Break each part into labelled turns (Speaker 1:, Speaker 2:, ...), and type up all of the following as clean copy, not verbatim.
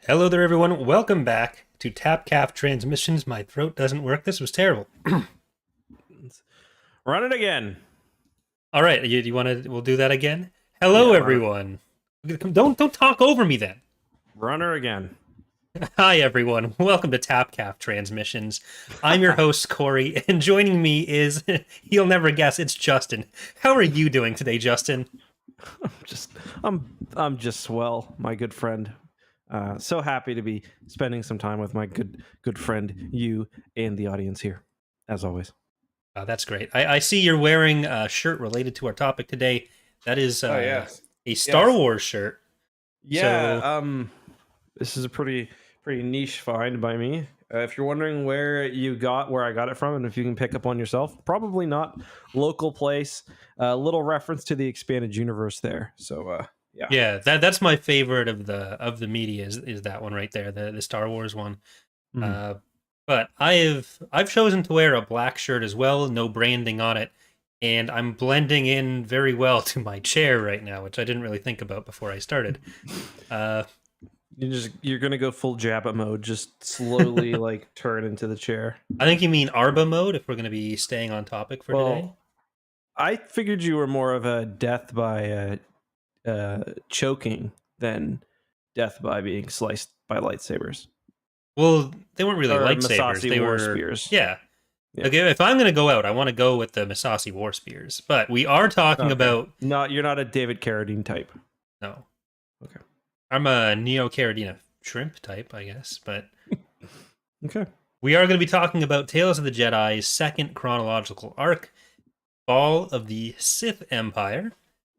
Speaker 1: Hello there, everyone. Welcome back to TAPCAF Transmissions. My throat doesn't work. This was terrible.
Speaker 2: Run it again.
Speaker 1: All right, you want to? We'll do that again. Hello,
Speaker 2: Yeah,
Speaker 1: everyone. Don't talk over me then.
Speaker 2: Run her again.
Speaker 1: Hi, everyone. Welcome to TAPCAF Transmissions. I'm your host, Corey, and joining me is, you'll never guess, it's Justin. How are you doing today, Justin?
Speaker 2: I'm just swell, my good friend. So happy to be spending some time with my good friend, you, and the audience here, as always.
Speaker 1: That's great. I see you're wearing a shirt related to our topic today. That is
Speaker 2: Oh yes,
Speaker 1: a Star
Speaker 2: yes,
Speaker 1: Wars shirt.
Speaker 2: yeah.
Speaker 1: So,
Speaker 2: This is a pretty niche find by me. If you're wondering where I got it from, and if you can pick up on yourself, probably not local place. A little reference to the expanded universe there. So yeah.
Speaker 1: yeah, that's my favorite of the media is that one right there, the Star Wars one.
Speaker 2: Mhm.
Speaker 1: Uh, but I've chosen to wear a black shirt as well, no branding on it, and I'm blending in very well to my chair right now, which I didn't really think about before I started. Uh,
Speaker 2: You're gonna go full Jabba mode, just slowly like turn into the chair.
Speaker 1: I think you mean Arba mode if we're going to be staying on topic for today.
Speaker 2: Well, I figured you were more of a death by choking than death by being sliced by lightsabers
Speaker 1: Well, they weren't really
Speaker 2: or
Speaker 1: lightsabers.
Speaker 2: Masasi
Speaker 1: They
Speaker 2: war
Speaker 1: were,
Speaker 2: spears.
Speaker 1: yeah.
Speaker 2: Yeah.
Speaker 1: Okay, if I'm going to go out, I want to go with the Masasi War Spears. But we are talking
Speaker 2: Okay.
Speaker 1: about
Speaker 2: You're not a David Carradine type.
Speaker 1: no.
Speaker 2: Okay.
Speaker 1: I'm a Neo Carradina shrimp type, I guess, but
Speaker 2: Okay.
Speaker 1: we are going to be talking about Tales of the Jedi's second chronological arc, Fall of the Sith Empire.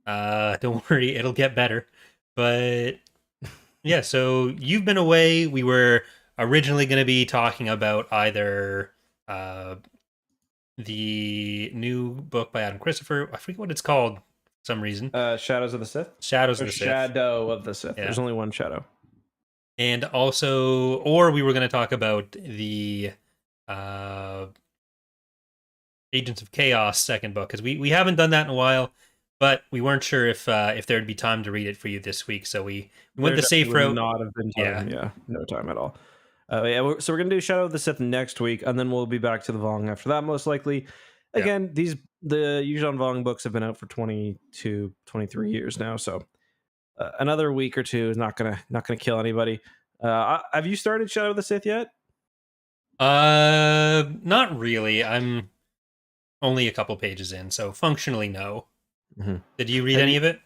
Speaker 1: Don't worry, it'll get better. But yeah, so you've been away. We were originally going to be talking about either the new book by Adam Christopher. I forget what it's called for some reason.
Speaker 2: Shadows of the Sith?
Speaker 1: Shadows
Speaker 2: Or
Speaker 1: of the Sith.
Speaker 2: Shadow of the Sith.
Speaker 1: Yeah.
Speaker 2: There's only one shadow.
Speaker 1: And also, or we were going to talk about the uh, Agents of Chaos second book, because we haven't done that in a while, but we weren't sure if there'd be time to read it for you this week, so we went the safe
Speaker 2: Would
Speaker 1: route.
Speaker 2: not have been
Speaker 1: Yeah.
Speaker 2: time. Yeah, no time at all. So we're gonna do Shadow of the Sith next week, and then we'll be back to the Vong after that, most likely.
Speaker 1: Yeah.
Speaker 2: Again, the Yuuzhan Vong books have been out for 22, 23 years now, so another week or two is not gonna kill anybody. Have you started Shadow of the Sith yet?
Speaker 1: Not really. I'm only a couple pages in, so functionally no.
Speaker 2: Mm-hmm.
Speaker 1: Did you read any of it?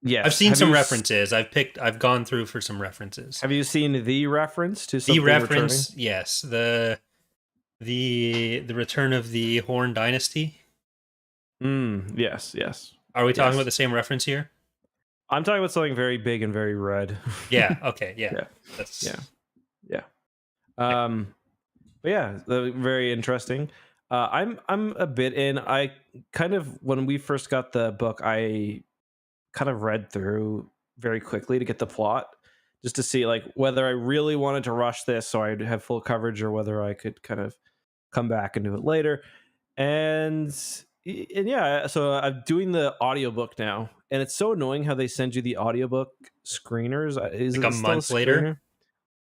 Speaker 2: Yes,
Speaker 1: I've seen some references. I've gone through for some references.
Speaker 2: Have you seen the reference to
Speaker 1: The
Speaker 2: something
Speaker 1: reference,
Speaker 2: returning?
Speaker 1: yes. The return of the Horn Dynasty.
Speaker 2: Yes, yes.
Speaker 1: Are we talking
Speaker 2: Yes.
Speaker 1: about the same reference here?
Speaker 2: I'm talking about something very big and very red.
Speaker 1: Yeah. Okay. Yeah.
Speaker 2: Yeah.
Speaker 1: That's
Speaker 2: Yeah. But yeah, very interesting. I'm a bit in. I kind of, when we first got the book, I kind of read through very quickly to get the plot, just to see like whether I really wanted to rush this so I'd have full coverage, or whether I could kind of come back and do it later. And yeah, so I'm doing the audiobook now, and it's so annoying how they send you the audiobook screeners. Is
Speaker 1: like
Speaker 2: it
Speaker 1: a
Speaker 2: still
Speaker 1: month later.
Speaker 2: screener?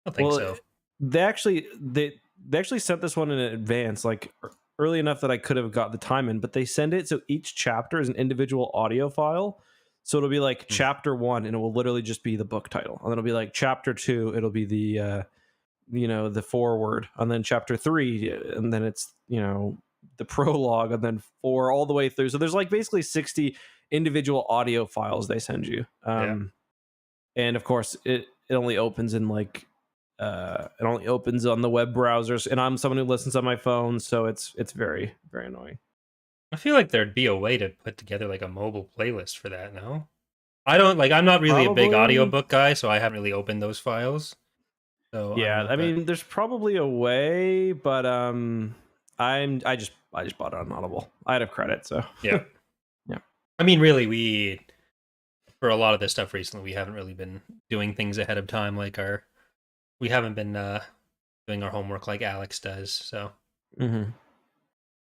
Speaker 1: I don't think
Speaker 2: Well,
Speaker 1: so.
Speaker 2: they actually sent this one in advance, like early enough that I could have got the time in, but they send it so each chapter is an individual audio file. So it'll be like chapter 1, and it will literally just be the book title, and then it'll be like chapter 2, it'll be the the foreword, and then chapter 3, and then it's the prologue, and then 4 all the way through. So there's like basically 60 individual audio files they send you. And of course it only opens in like it only opens on the web browsers, and I'm someone who listens on my phone, so it's very, very annoying.
Speaker 1: I feel like there'd be a way to put together like a mobile playlist for that. No, I don't like. I'm not really a big
Speaker 2: Probably.
Speaker 1: audiobook guy, so I haven't really opened those files. So
Speaker 2: Yeah, I mean, there's probably a way, but I just bought it on Audible. I had a credit, so
Speaker 1: yeah.
Speaker 2: Yeah.
Speaker 1: I mean, really, we for a lot of this stuff recently, we haven't really been doing things ahead of time. We haven't been doing our homework like Alex does. So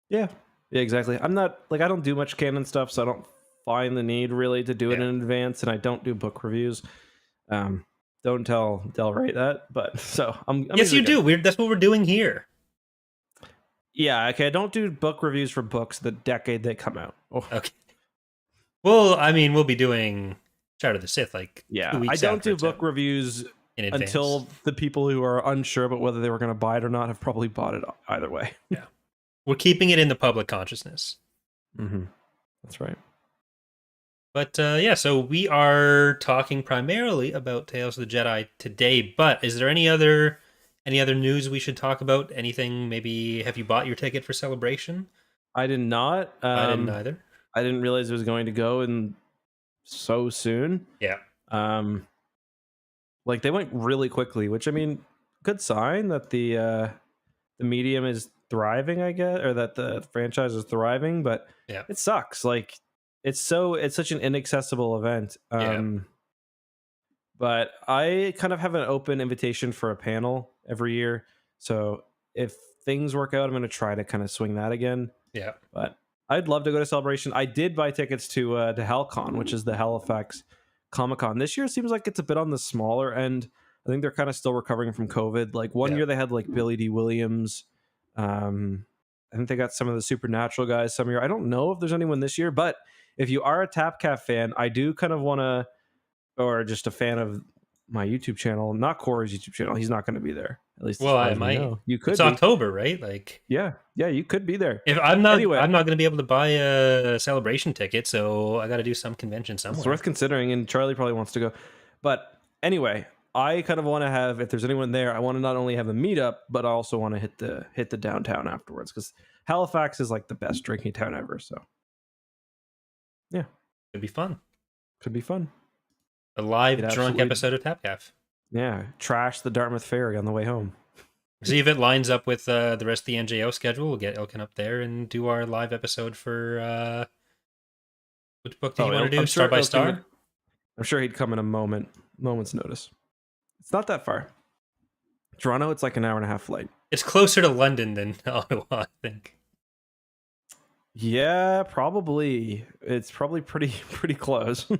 Speaker 2: yeah, exactly. I'm not like, I don't do much canon stuff, so I don't find the need really to do it in advance, and I don't do book reviews. Don't tell Del Rey that, but so I'm
Speaker 1: Yes, you
Speaker 2: usually good.
Speaker 1: do. That's what we're doing here.
Speaker 2: Yeah, okay. I don't do book reviews for books the decade they come out. Oh,
Speaker 1: Okay. Well, I mean, we'll be doing Shadow of the Sith like 2
Speaker 2: yeah. I
Speaker 1: weeks
Speaker 2: don't
Speaker 1: after
Speaker 2: do
Speaker 1: it's
Speaker 2: book
Speaker 1: out
Speaker 2: reviews
Speaker 1: in advance.
Speaker 2: until the people who are unsure about whether they were going to buy it or not have probably bought it either way.
Speaker 1: Yeah. We're keeping it in the public consciousness.
Speaker 2: Mm-hmm. That's right.
Speaker 1: But yeah, so we are talking primarily about Tales of the Jedi today. But is there any other news we should talk about? Anything? Maybe have you bought your ticket for Celebration?
Speaker 2: I did not.
Speaker 1: I didn't either.
Speaker 2: I didn't realize it was going to go in so soon.
Speaker 1: Yeah.
Speaker 2: Like they went really quickly, which I mean, good sign that the medium is thriving, I guess, or that the franchise is thriving. But
Speaker 1: Yeah.
Speaker 2: it sucks. Like it's such an inaccessible event. But I kind of have an open invitation for a panel every year. So if things work out, I'm going to try to kind of swing that again.
Speaker 1: Yeah.
Speaker 2: But I'd love to go to Celebration. I did buy tickets to HellCon, which is the Halifax Comic Con. This year seems like it's a bit on the smaller end. I think they're kind of still recovering from COVID. Like one year they had like Billy D. Williams. I think they got some of the Supernatural guys some year. I don't know if there's anyone this year, but if you are a TAPCAF fan, I do kind of want to, or just a fan of my YouTube channel, not Corey's YouTube channel. He's not going to be there. At least,
Speaker 1: well, I might.
Speaker 2: You could.
Speaker 1: It's
Speaker 2: be.
Speaker 1: October, right? Like,
Speaker 2: yeah, you could be there.
Speaker 1: If I'm not,
Speaker 2: anyway,
Speaker 1: I'm not going to be able to buy a Celebration ticket, so I got to do some convention somewhere.
Speaker 2: It's worth considering, and Charlie probably wants to go. But anyway, I kind of want to have, if there's anyone there, I want to not only have a meetup, but I also want to hit the downtown afterwards, because Halifax is like the best drinking town ever. So yeah,
Speaker 1: Could be fun.
Speaker 2: Could be fun.
Speaker 1: A live drunk episode of TAPCAF.
Speaker 2: Yeah, trash the Dartmouth Ferry on the way home.
Speaker 1: See if it lines up with the rest of the NJO schedule. We'll get Ilkin up there and do our live episode for which book do you want to do? Star by Star?
Speaker 2: I'm sure he'd come in a moment's notice. It's not that far. Toronto, it's like an hour and a half flight.
Speaker 1: It's closer to London than Ottawa, I think.
Speaker 2: Yeah, probably. It's probably pretty close.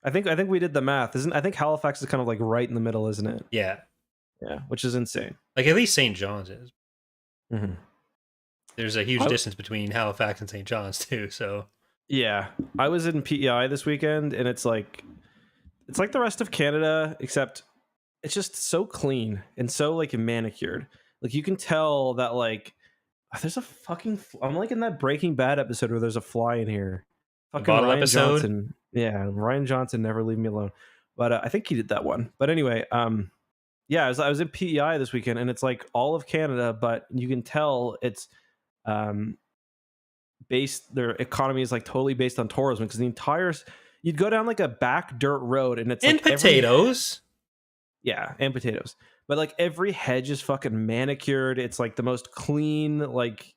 Speaker 2: I think we did the math. I think Halifax is kind of like right in the middle, isn't it?
Speaker 1: Yeah.
Speaker 2: Yeah, which is insane.
Speaker 1: Like at least St. John's is.
Speaker 2: Mm-hmm.
Speaker 1: There's a huge distance between Halifax and St. John's too, so.
Speaker 2: Yeah, I was in PEI this weekend, and it's like the rest of Canada, except it's just so clean and so like manicured. Like you can tell that like there's a fucking. I'm like in that Breaking Bad episode where there's a fly in here. Fucking
Speaker 1: Ryan
Speaker 2: episode. Johnson. Yeah, Ryan Johnson, never leave me alone. But I think he did that one. But anyway, yeah, I was in PEI this weekend, and it's like all of Canada, but you can tell it's based. Their economy is like totally based on tourism, because the entire you'd go down like a back dirt road, and it's
Speaker 1: and
Speaker 2: like
Speaker 1: potatoes.
Speaker 2: Yeah, and potatoes. But like every hedge is fucking manicured. It's like the most clean. Like,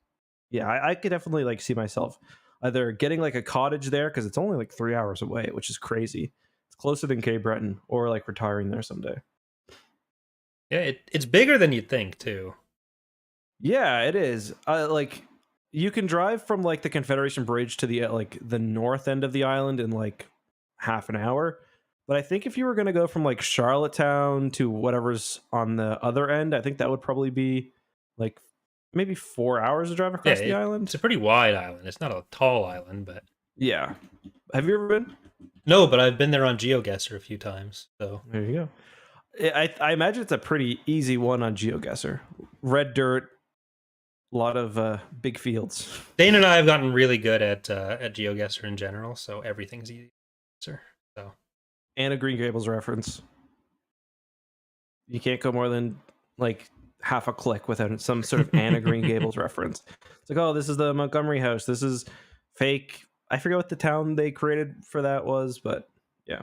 Speaker 2: yeah, I could definitely like see myself either getting like a cottage there, because it's only like 3 hours away, which is crazy. It's closer than Cape Breton, or like retiring there someday.
Speaker 1: Yeah, it's bigger than you'd think too.
Speaker 2: Yeah, it is. Like you can drive from like the Confederation Bridge to the like the north end of the island in like half an hour. But I think if you were going to go from like Charlottetown to whatever's on the other end, I think that would probably be like maybe 4 hours to drive across the island.
Speaker 1: It's a pretty wide island. It's not a tall island, but
Speaker 2: yeah. Have you ever been?
Speaker 1: No, but I've been there on GeoGuessr a few times. So
Speaker 2: there you go. I imagine it's a pretty easy one on GeoGuessr. Red dirt, a lot of big fields.
Speaker 1: Dane and I have gotten really good at GeoGuessr in general, so everything's easy. So.
Speaker 2: And a Green Gables reference. You can't go more than like half a click without some sort of Anna Green Gables reference. It's like, oh, this is the Montgomery house. This is fake. I forget what the town they created for that was, but yeah.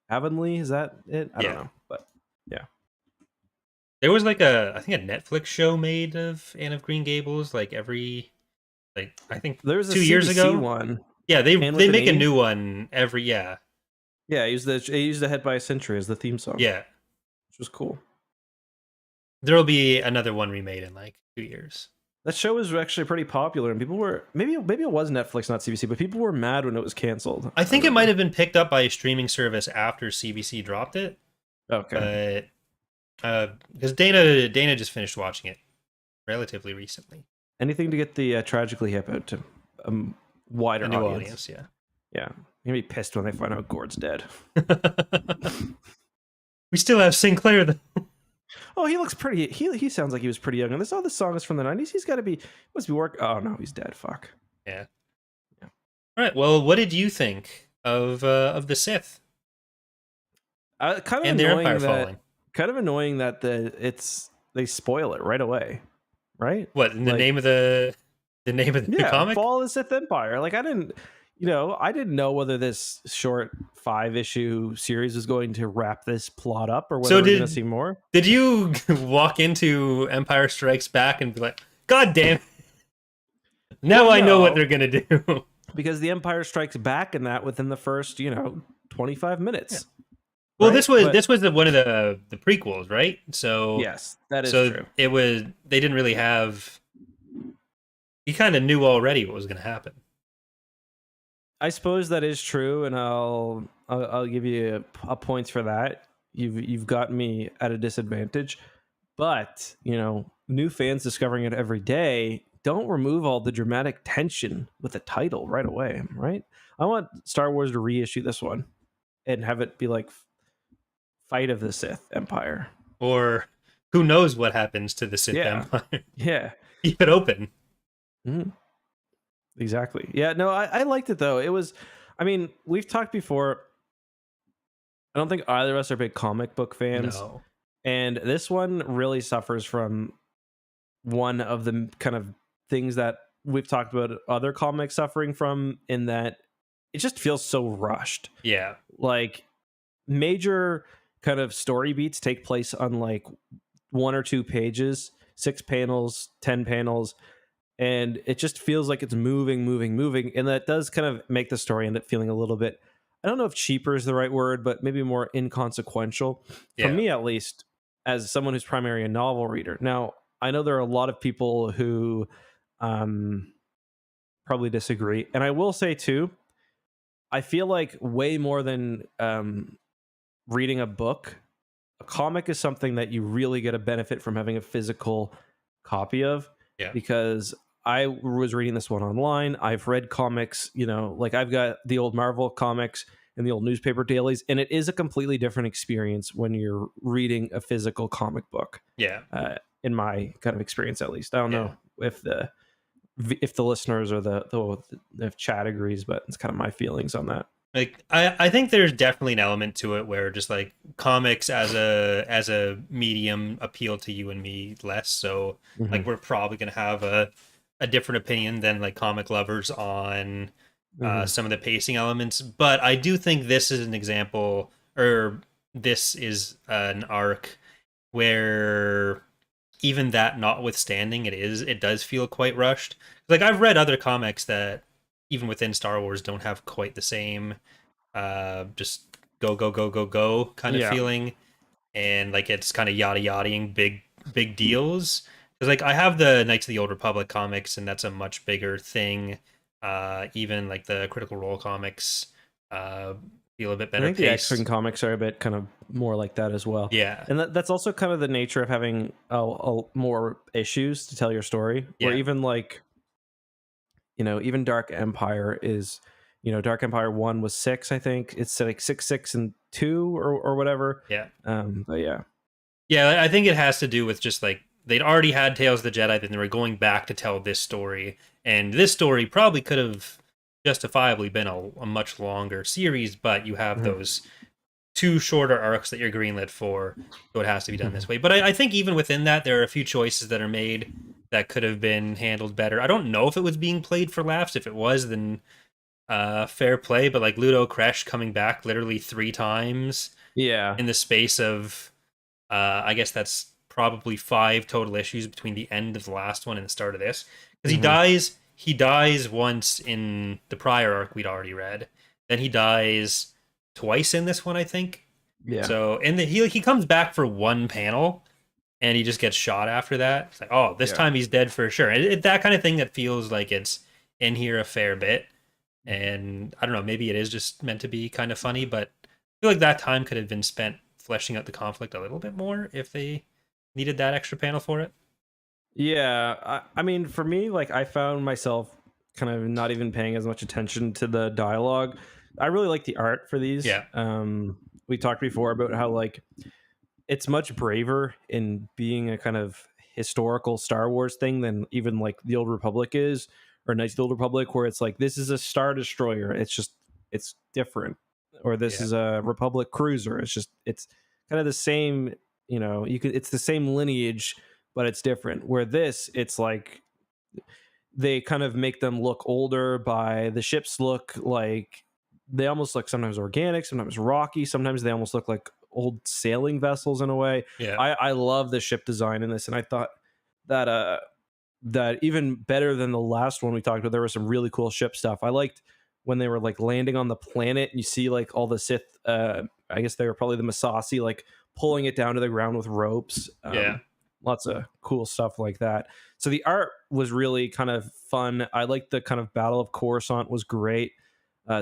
Speaker 2: Avonlea, is that it? I don't know, but yeah.
Speaker 1: There was like I think a Netflix show made of Anne of Green Gables, like I think
Speaker 2: there was a
Speaker 1: 2 years ago
Speaker 2: one.
Speaker 1: Yeah, they make a new one every Yeah,
Speaker 2: he used the Head by a Century as the theme song.
Speaker 1: Yeah,
Speaker 2: which was cool.
Speaker 1: There'll be another one remade in like 2 years.
Speaker 2: That show was actually pretty popular, and people were maybe it was Netflix, not CBC, but people were mad when it was canceled.
Speaker 1: I think it might have been picked up by a streaming service after CBC dropped it.
Speaker 2: Okay.
Speaker 1: But because Dana just finished watching it relatively recently.
Speaker 2: Anything to get the Tragically Hip out to a wider
Speaker 1: A new
Speaker 2: audience.
Speaker 1: audience, yeah.
Speaker 2: Yeah. You're gonna be pissed when they find out Gord's dead.
Speaker 1: We still have Sinclair though.
Speaker 2: Oh, he looks pretty. He sounds like he was pretty young. And this song is from the 90s. He's got to be must be work. Oh no, he's dead. Fuck.
Speaker 1: Yeah.
Speaker 2: Yeah.
Speaker 1: All right. Well, what did you think of the Sith
Speaker 2: Kind of
Speaker 1: and their
Speaker 2: annoying
Speaker 1: empire
Speaker 2: that.
Speaker 1: falling?
Speaker 2: Kind of annoying that they spoil it right away, right?
Speaker 1: What in the
Speaker 2: Like,
Speaker 1: name of the name of the
Speaker 2: yeah,
Speaker 1: comic?
Speaker 2: Fall of the Sith Empire. Like I didn't know whether this short 5-issue series was going to wrap this plot up or whether
Speaker 1: So
Speaker 2: we're going to see more.
Speaker 1: did you walk into Empire Strikes Back and be like, God damn it. Now
Speaker 2: Well,
Speaker 1: I know what
Speaker 2: no.
Speaker 1: they're gonna do.
Speaker 2: Because the Empire Strikes Back in that within the first 25 minutes.
Speaker 1: Yeah. Well,
Speaker 2: Right?
Speaker 1: this was one of the prequels, right? So
Speaker 2: Yes, that is
Speaker 1: so
Speaker 2: true.
Speaker 1: it was they didn't really have. You kind of knew already what was going to happen.
Speaker 2: I suppose that is true, and I'll give you a points for that. You've got me at a disadvantage, but new fans discovering it every day don't remove all the dramatic tension with the title right away, right? I want Star Wars to reissue this one and have it be like Fight of the Sith Empire,
Speaker 1: Or who knows what happens to the Sith Empire?
Speaker 2: Yeah,
Speaker 1: Keep it open.
Speaker 2: Mm-hmm. Exactly. Yeah, no, I liked it though. It was, I mean, we've talked before. I don't think either of us are big comic book fans.
Speaker 1: No.
Speaker 2: And this one really suffers from one of the kind of things that we've talked about other comics suffering from, in that it just feels so rushed.
Speaker 1: Yeah.
Speaker 2: Like major kind of story beats take place on like 1 or 2 pages, 6 panels, 10 panels. And it just feels like it's moving. And that does kind of make the story end up feeling a little bit, I don't know if cheaper is the right word, but maybe more inconsequential. For me, at least, as someone who's primarily a novel reader. Now, I know there are a lot of people who probably disagree. And I will say, too, I feel like way more than reading a book, a comic is something that you really get a benefit from having a physical copy of.
Speaker 1: Yeah.
Speaker 2: Because I was reading this one online. I've read comics, like I've got the old Marvel comics and the old newspaper dailies, and it is a completely different experience when you're reading a physical comic book.
Speaker 1: Yeah.
Speaker 2: In my kind of experience, at least. I don't know if the listeners or the chat agrees, but it's kind of my feelings on that.
Speaker 1: Like I think there's definitely an element to it where just like comics as a medium appeal to you and me less. So like we're probably gonna have a different opinion than like comic lovers on some of the pacing elements. But I do think this is an example, or this is an arc where even that notwithstanding, it does feel quite rushed. Like I've read other comics that even within Star Wars don't have quite the same just go kind of feeling, and like it's kind of yada-yadaing big deals. Because like I have the Knights of the Old Republic comics, and that's a much bigger thing. Even like the Critical Role comics feel a bit better.
Speaker 2: I think
Speaker 1: paced.
Speaker 2: the X-Wing comics are a bit kind of more like that as well.
Speaker 1: Yeah,
Speaker 2: and that's also kind of the nature of having more issues to tell your story.
Speaker 1: Yeah.
Speaker 2: Or even like, even Dark Empire is, Dark Empire 1 was 6, I think. It's like 6, 6, and 2 or whatever.
Speaker 1: Yeah.
Speaker 2: But yeah.
Speaker 1: Yeah, I think it has to do with just like they'd already had Tales of the Jedi, then they were going back to tell this story. And this story probably could have justifiably been a much longer series, but you have those 2 shorter arcs that you're greenlit for, so it has to be done this way. But I think even within that, there are a few choices that are made that could have been handled better. I don't know if it was being played for laughs. If it was, then fair play. But like Ludo Kresh coming back literally 3 times in the space of I guess that's probably 5 total issues between the end of the last one and the start of this. Because he dies once in the prior arc we'd already read. Then he dies twice in this one, I think.
Speaker 2: Yeah.
Speaker 1: So he comes back for 1 panel, and he just gets shot after that. It's like, oh, this time he's dead for sure. And that kind of thing that feels like it's in here a fair bit. And I don't know, maybe it is just meant to be kind of funny, but I feel like that time could have been spent fleshing out the conflict a little bit more if they needed that extra panel for it.
Speaker 2: Yeah, I mean, for me, like I found myself kind of not even paying as much attention to the dialogue. I really like the art for these.
Speaker 1: Yeah.
Speaker 2: We talked before about how like it's much braver in being a kind of historical Star Wars thing than even like the Old Republic is, or Knights of the Old Republic, where it's like this is a Star Destroyer. It's different, or this
Speaker 1: Yeah.
Speaker 2: is a Republic cruiser. It's kind of the same. It's the same lineage, but it's different. Where this, it's like they kind of make them look older by the ships look like they almost look sometimes organic, sometimes rocky, sometimes they almost look like old sailing vessels in a way.
Speaker 1: Yeah.
Speaker 2: I love the ship design in this, and I thought that that even better than the last one we talked about, there was some really cool ship stuff. I liked when they were like landing on the planet and you see like all the Sith, I guess they were probably the Masasi, like pulling it down to the ground with ropes.
Speaker 1: Yeah.
Speaker 2: Lots of cool stuff like that. So the art was really kind of fun. I liked the kind of Battle of Coruscant was great.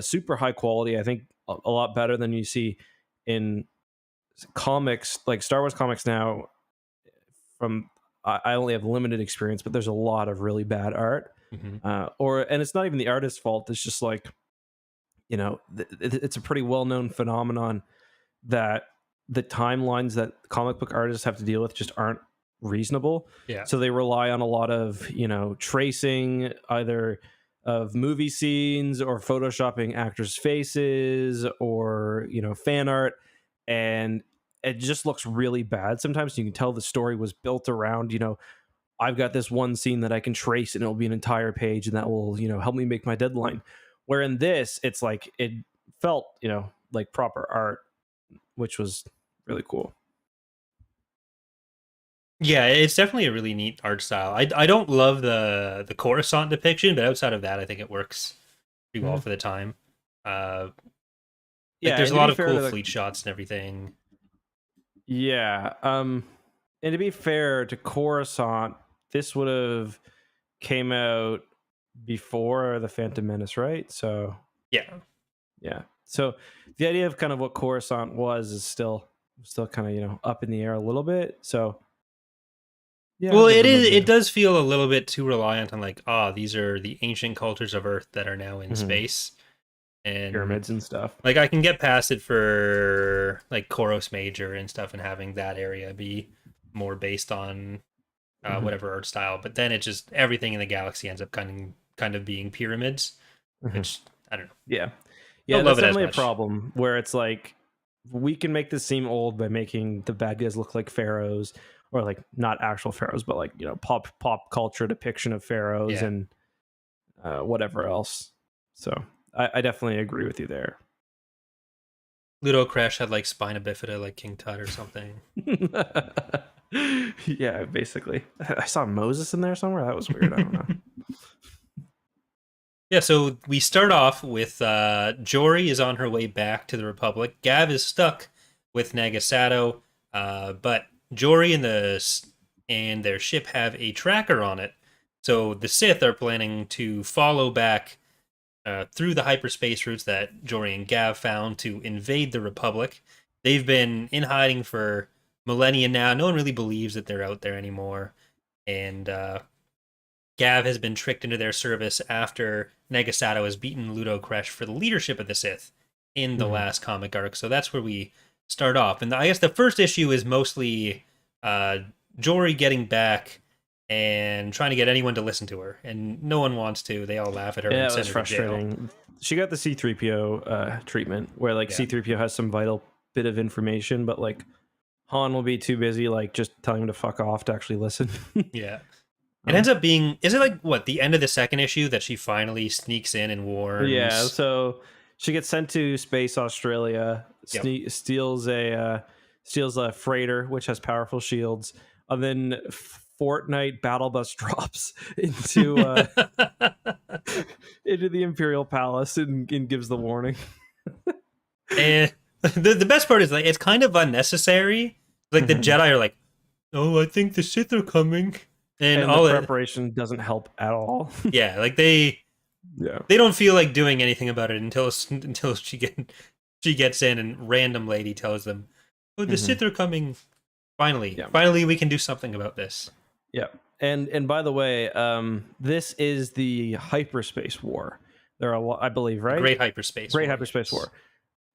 Speaker 2: Super high quality. I think a lot better than you see in comics, like Star Wars comics now. From I only have limited experience, but there's a lot of really bad art.
Speaker 1: Mm-hmm.
Speaker 2: And it's not even the artist's fault. It's just like, it's a pretty well-known phenomenon that the timelines that comic book artists have to deal with just aren't reasonable.
Speaker 1: Yeah.
Speaker 2: So they rely on a lot of, tracing either of movie scenes or photoshopping actors' faces or, fan art. And it just looks really bad. Sometimes you can tell the story was built around, I've got this one scene that I can trace and it'll be an entire page and that will, help me make my deadline. Where in this, it's like it felt, like proper art, which was really cool.
Speaker 1: Yeah, it's definitely a really neat art style. I don't love the Coruscant depiction, but outside of that, I think it works pretty well for the time. Like
Speaker 2: Yeah,
Speaker 1: there's
Speaker 2: and
Speaker 1: a
Speaker 2: to
Speaker 1: lot
Speaker 2: be
Speaker 1: of
Speaker 2: fair
Speaker 1: cool
Speaker 2: to the
Speaker 1: fleet shots and everything.
Speaker 2: yeah, and to be fair to Coruscant, this would have came out before the Phantom Menace, right? So
Speaker 1: Yeah.
Speaker 2: yeah, so the idea of kind of what Coruscant was is still kind of up in the air a little bit. So yeah, I'll
Speaker 1: Well,
Speaker 2: give
Speaker 1: it
Speaker 2: them a
Speaker 1: is. It
Speaker 2: bit.
Speaker 1: does feel a little bit too reliant on like, these are the ancient cultures of Earth that are now in
Speaker 2: Mhm.
Speaker 1: space, and
Speaker 2: Pyramids and stuff.
Speaker 1: like I can get past it for like Koros Major and stuff, and having that area be more based on
Speaker 2: Mhm.
Speaker 1: whatever art style. But then it just everything in the galaxy ends up kind of being pyramids,
Speaker 2: Mhm.
Speaker 1: which I don't know.
Speaker 2: Yeah, yeah,
Speaker 1: Don't love
Speaker 2: that's
Speaker 1: it as
Speaker 2: definitely a
Speaker 1: much.
Speaker 2: problem where it's like we can make this seem old by making the bad guys look like pharaohs, or like not actual pharaohs, but like pop culture depiction of pharaohs
Speaker 1: Yeah.
Speaker 2: and whatever else. So I definitely agree with you there.
Speaker 1: Ludo Crash had like spina bifida like King Tut or something.
Speaker 2: Yeah, basically. I saw Moses in there somewhere. That was weird. I don't know.
Speaker 1: Yeah, so we start off with Jory is on her way back to the Republic. Gav is stuck with Nagasato, but Jory and their ship have a tracker on it. So the Sith are planning to follow back through the hyperspace routes that Jory and Gav found to invade the Republic. They've been in hiding for millennia now. No one really believes that they're out there anymore, and Gav has been tricked into their service after Negasato has beaten Ludo Kresh for the leadership of the Sith in the last comic arc. So that's where we start off. And I guess the first issue is mostly Jory getting back and trying to get anyone to listen to her. And no one wants to. They all laugh at her
Speaker 2: Yeah,
Speaker 1: and
Speaker 2: it
Speaker 1: send
Speaker 2: was
Speaker 1: her to jail.
Speaker 2: frustrating. She got the C3PO treatment where like
Speaker 1: Yeah.
Speaker 2: C3PO has some vital bit of information, but like Han will be too busy like just telling him to fuck off to actually listen.
Speaker 1: Yeah. It ends up being, is it like, what, the end of the second issue that she finally sneaks in and
Speaker 2: Yeah,
Speaker 1: warns?
Speaker 2: so she gets sent to Space Australia,
Speaker 1: Yep.
Speaker 2: steals a freighter which has powerful shields, and then Fortnite battle bus drops into the Imperial Palace and gives the warning.
Speaker 1: And the best part is like it's kind of unnecessary. Like the Jedi are like, "Oh, I think the Sith are coming," and
Speaker 2: And the
Speaker 1: all that.
Speaker 2: preparation doesn't help at all.
Speaker 1: Yeah, like they
Speaker 2: Yeah.
Speaker 1: don't feel like doing anything about it until she gets in and random lady tells them, Oh, the Sith are coming. Finally,
Speaker 2: Yeah.
Speaker 1: finally, we can do something about this.
Speaker 2: Yeah. And by the way, this is the hyperspace war. There are a lot, I believe,
Speaker 1: The
Speaker 2: right?
Speaker 1: Great Hyperspace
Speaker 2: Great
Speaker 1: War,
Speaker 2: hyperspace
Speaker 1: yes.
Speaker 2: war,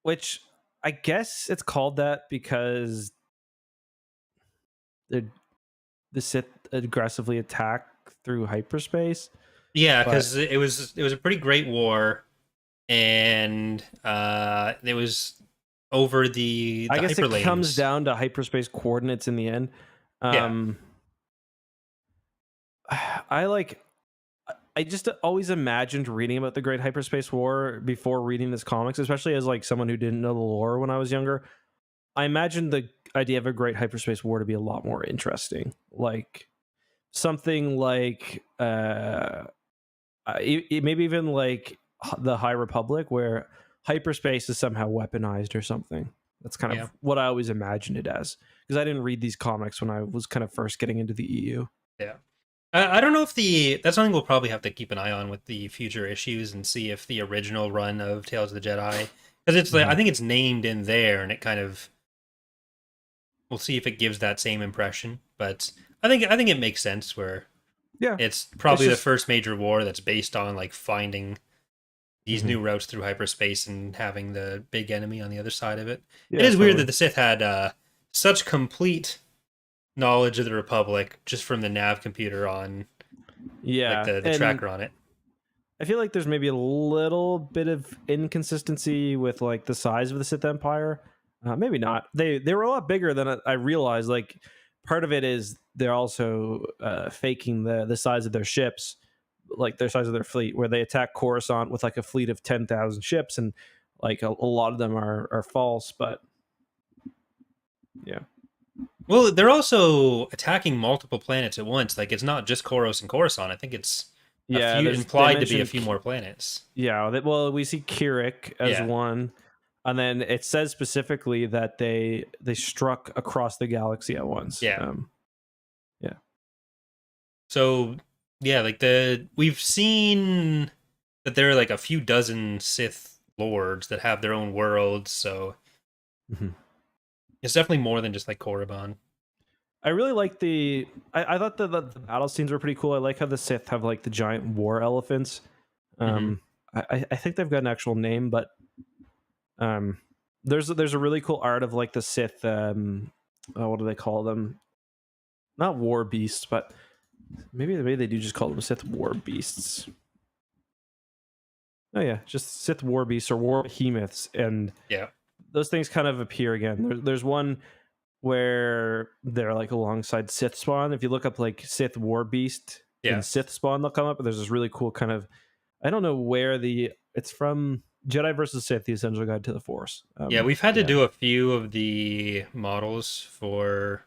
Speaker 2: which I guess it's called that because the Sith aggressively attack through hyperspace.
Speaker 1: Yeah,
Speaker 2: But
Speaker 1: because it was a pretty great war, and it was over the
Speaker 2: I guess it comes
Speaker 1: hyperlanes.
Speaker 2: down to hyperspace coordinates in the end.
Speaker 1: Yeah.
Speaker 2: I like. I just always imagined reading about the Great Hyperspace War before reading this comics, especially as like someone who didn't know the lore when I was younger. I imagined the idea of a Great Hyperspace War to be a lot more interesting, like something like maybe even like the High Republic, where hyperspace is somehow weaponized or something. That's kind
Speaker 1: Yeah.
Speaker 2: of what I always imagined it as, because I didn't read these comics when I was kind of first getting into the EU.
Speaker 1: Yeah. I don't know if that's something we'll probably have to keep an eye on with the future issues and see if the original run of Tales of the Jedi, because it's like I think it's named in there, and it kind of we'll see if it gives that same impression. But I think it makes sense where
Speaker 2: Yeah,
Speaker 1: it's probably
Speaker 2: just,
Speaker 1: the first major war that's based on like finding these
Speaker 2: Mhm.
Speaker 1: new routes through hyperspace and having the big enemy on the other side of it.
Speaker 2: Yeah,
Speaker 1: It is weird
Speaker 2: totally.
Speaker 1: that the Sith had such complete knowledge of the Republic just from the nav computer on like
Speaker 2: Yeah,
Speaker 1: the tracker on it.
Speaker 2: I feel like there's maybe a little bit of inconsistency with like the size of the Sith Empire. Maybe not. They were a lot bigger than I realized. Like part of it is they're also faking the size of their ships, like their size of their fleet, where they attack Coruscant with like a fleet of 10,000 ships, and like a lot of them are false. But yeah,
Speaker 1: Well, they're also attacking multiple planets at once. Like it's not just Koros and Coruscant. I think it's a
Speaker 2: yeah.
Speaker 1: few
Speaker 2: They
Speaker 1: implied to be a
Speaker 2: mentioned
Speaker 1: few more planets.
Speaker 2: Yeah, well, we see Kirik as
Speaker 1: Yeah.
Speaker 2: one, and then it says specifically that they struck across the galaxy at once.
Speaker 1: Yeah.
Speaker 2: Yeah,
Speaker 1: So yeah, like we've seen that there are like a few dozen Sith lords that have their own worlds, so
Speaker 2: Mhm.
Speaker 1: it's definitely more than just like Korriban.
Speaker 2: I really like the. I thought the battle scenes were pretty cool. I like how the Sith have like the giant war elephants. Um, I think they've got an actual name, but um, there's a really cool art of like the Sith. What do they call them? Not war beasts, but maybe they do just call them Sith war beasts. Oh yeah, just Sith war beasts or war behemoths, and
Speaker 1: Yeah.
Speaker 2: those things kind of appear again. There's one where they're like alongside Sith spawn. If you look up like Sith war beast
Speaker 1: Yeah.
Speaker 2: and Sith spawn, they'll come up. There's this really cool kind of, I don't know where it's from. Jedi versus Sith: The Essential Guide to the Force.
Speaker 1: Yeah, we've had to do a few of the models for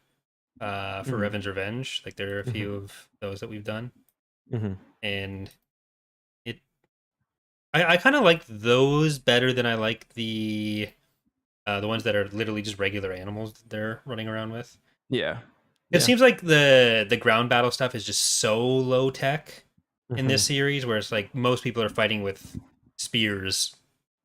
Speaker 1: Revan's Revenge. Like there are a few of those that we've done, and it I kind of like those better than I like the ones that are literally just regular animals that they're running around with.
Speaker 2: Yeah,
Speaker 1: It seems like the ground battle stuff is just so low tech in this series, where it's like most people are fighting with spears.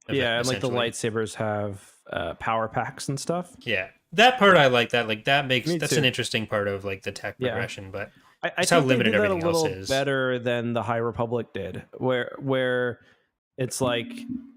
Speaker 2: Yeah, and like the lightsabers have power packs and stuff.
Speaker 1: Yeah, that part I like. That like that's
Speaker 2: too.
Speaker 1: an interesting part of like the tech progression, but
Speaker 2: I
Speaker 1: just
Speaker 2: think
Speaker 1: how limited
Speaker 2: they did that
Speaker 1: everything
Speaker 2: a little
Speaker 1: else is.
Speaker 2: better than the High Republic did, where it's like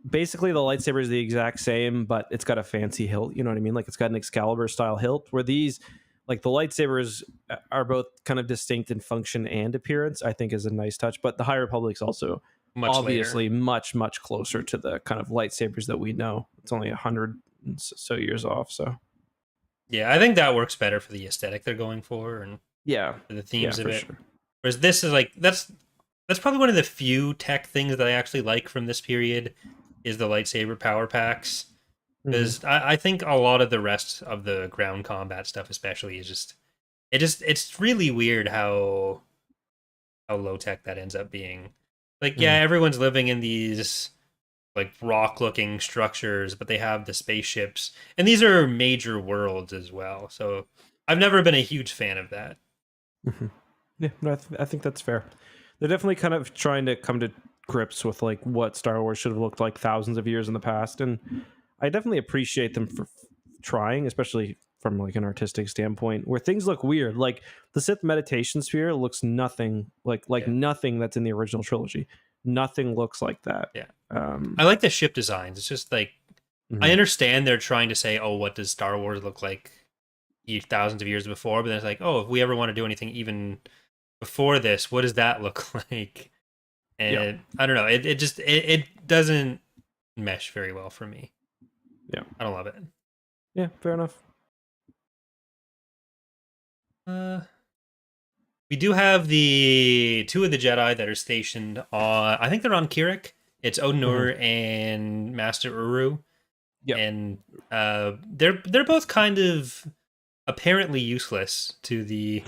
Speaker 2: basically the lightsaber is the exact same, but it's got a fancy hilt. You know what I mean? Like it's got an Excalibur style hilt. Where these, like the lightsabers, are both kind of distinct in function and appearance. I think is a nice touch. But the High Republic's also obviously much closer to the kind of lightsabers that we know. It's only 100 so years off. So
Speaker 1: yeah, I think that works better for the aesthetic they're going for and for the themes of it.
Speaker 2: Sure.
Speaker 1: Whereas this is like that's probably one of the few tech things that I actually like from this period is the lightsaber power packs. Because I think a lot of the rest of the ground combat stuff, especially, is just it's really weird how low tech that ends up being. Like, yeah, everyone's living in these like rock looking structures, but they have the spaceships, and these are major worlds as well. So I've never been a huge fan of that.
Speaker 2: Yeah, no, I think that's fair. They're definitely kind of trying to come to grips with like what Star Wars should have looked like thousands of years in the past, and I definitely appreciate them for trying, especially from like an artistic standpoint, where things look weird. Like the Sith meditation sphere looks nothing like
Speaker 1: Yeah.
Speaker 2: nothing that's in the original trilogy. Nothing looks like that.
Speaker 1: Yeah.
Speaker 2: Um,
Speaker 1: I like the ship designs. It's just like I
Speaker 2: mhm.
Speaker 1: understand they're trying to say, oh, what does Star Wars look like thousands of years before? But then it's like, oh, if we ever want to do anything even before this, what does that look like?
Speaker 2: Yeah.
Speaker 1: And I don't know. It doesn't mesh very well for me.
Speaker 2: Yeah.
Speaker 1: I don't love it.
Speaker 2: Yeah, fair enough.
Speaker 1: We do have the two of the Jedi that are stationed on. I think they're on Kirik. It's Odinur and Master Uru,
Speaker 2: Yep.
Speaker 1: and they're both kind of apparently useless to the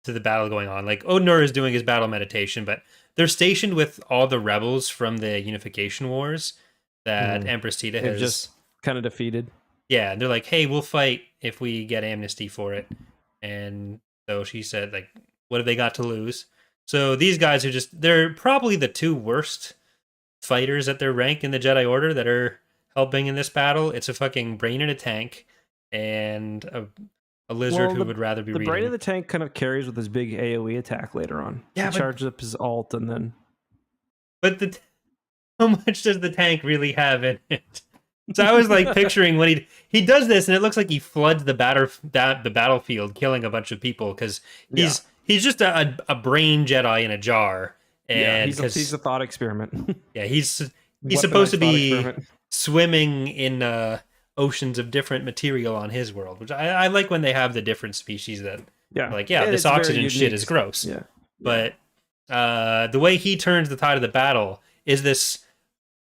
Speaker 1: battle going on. Like Odinur is doing his battle meditation, but they're stationed with all the rebels from the Unification Wars that Empress Tita
Speaker 2: They've
Speaker 1: has
Speaker 2: just kind of defeated.
Speaker 1: Yeah, and they're like, "Hey, we'll fight if we get amnesty for it." And so she said, "Like, what have they got to lose?" So these guys are just—they're probably the two worst fighters at their rank in the Jedi Order that are helping in this battle. It's a fucking brain in a tank and a lizard who would rather be
Speaker 2: the brain
Speaker 1: reading.
Speaker 2: of the tank kind of carries with his big AOE attack later on.
Speaker 1: Yeah,
Speaker 2: he charges up his alt and then.
Speaker 1: But how much does the tank really have in it? So I was like picturing when he does this, and it looks like he floods the battlefield, killing a bunch of people because he's just a brain Jedi in a jar, and
Speaker 2: he's a thought experiment.
Speaker 1: Yeah, he's supposed to be swimming in oceans of different material on his world, which I like when they have the different species that this oxygen shit is gross.
Speaker 2: Yeah,
Speaker 1: but the way he turns the tide of the battle is this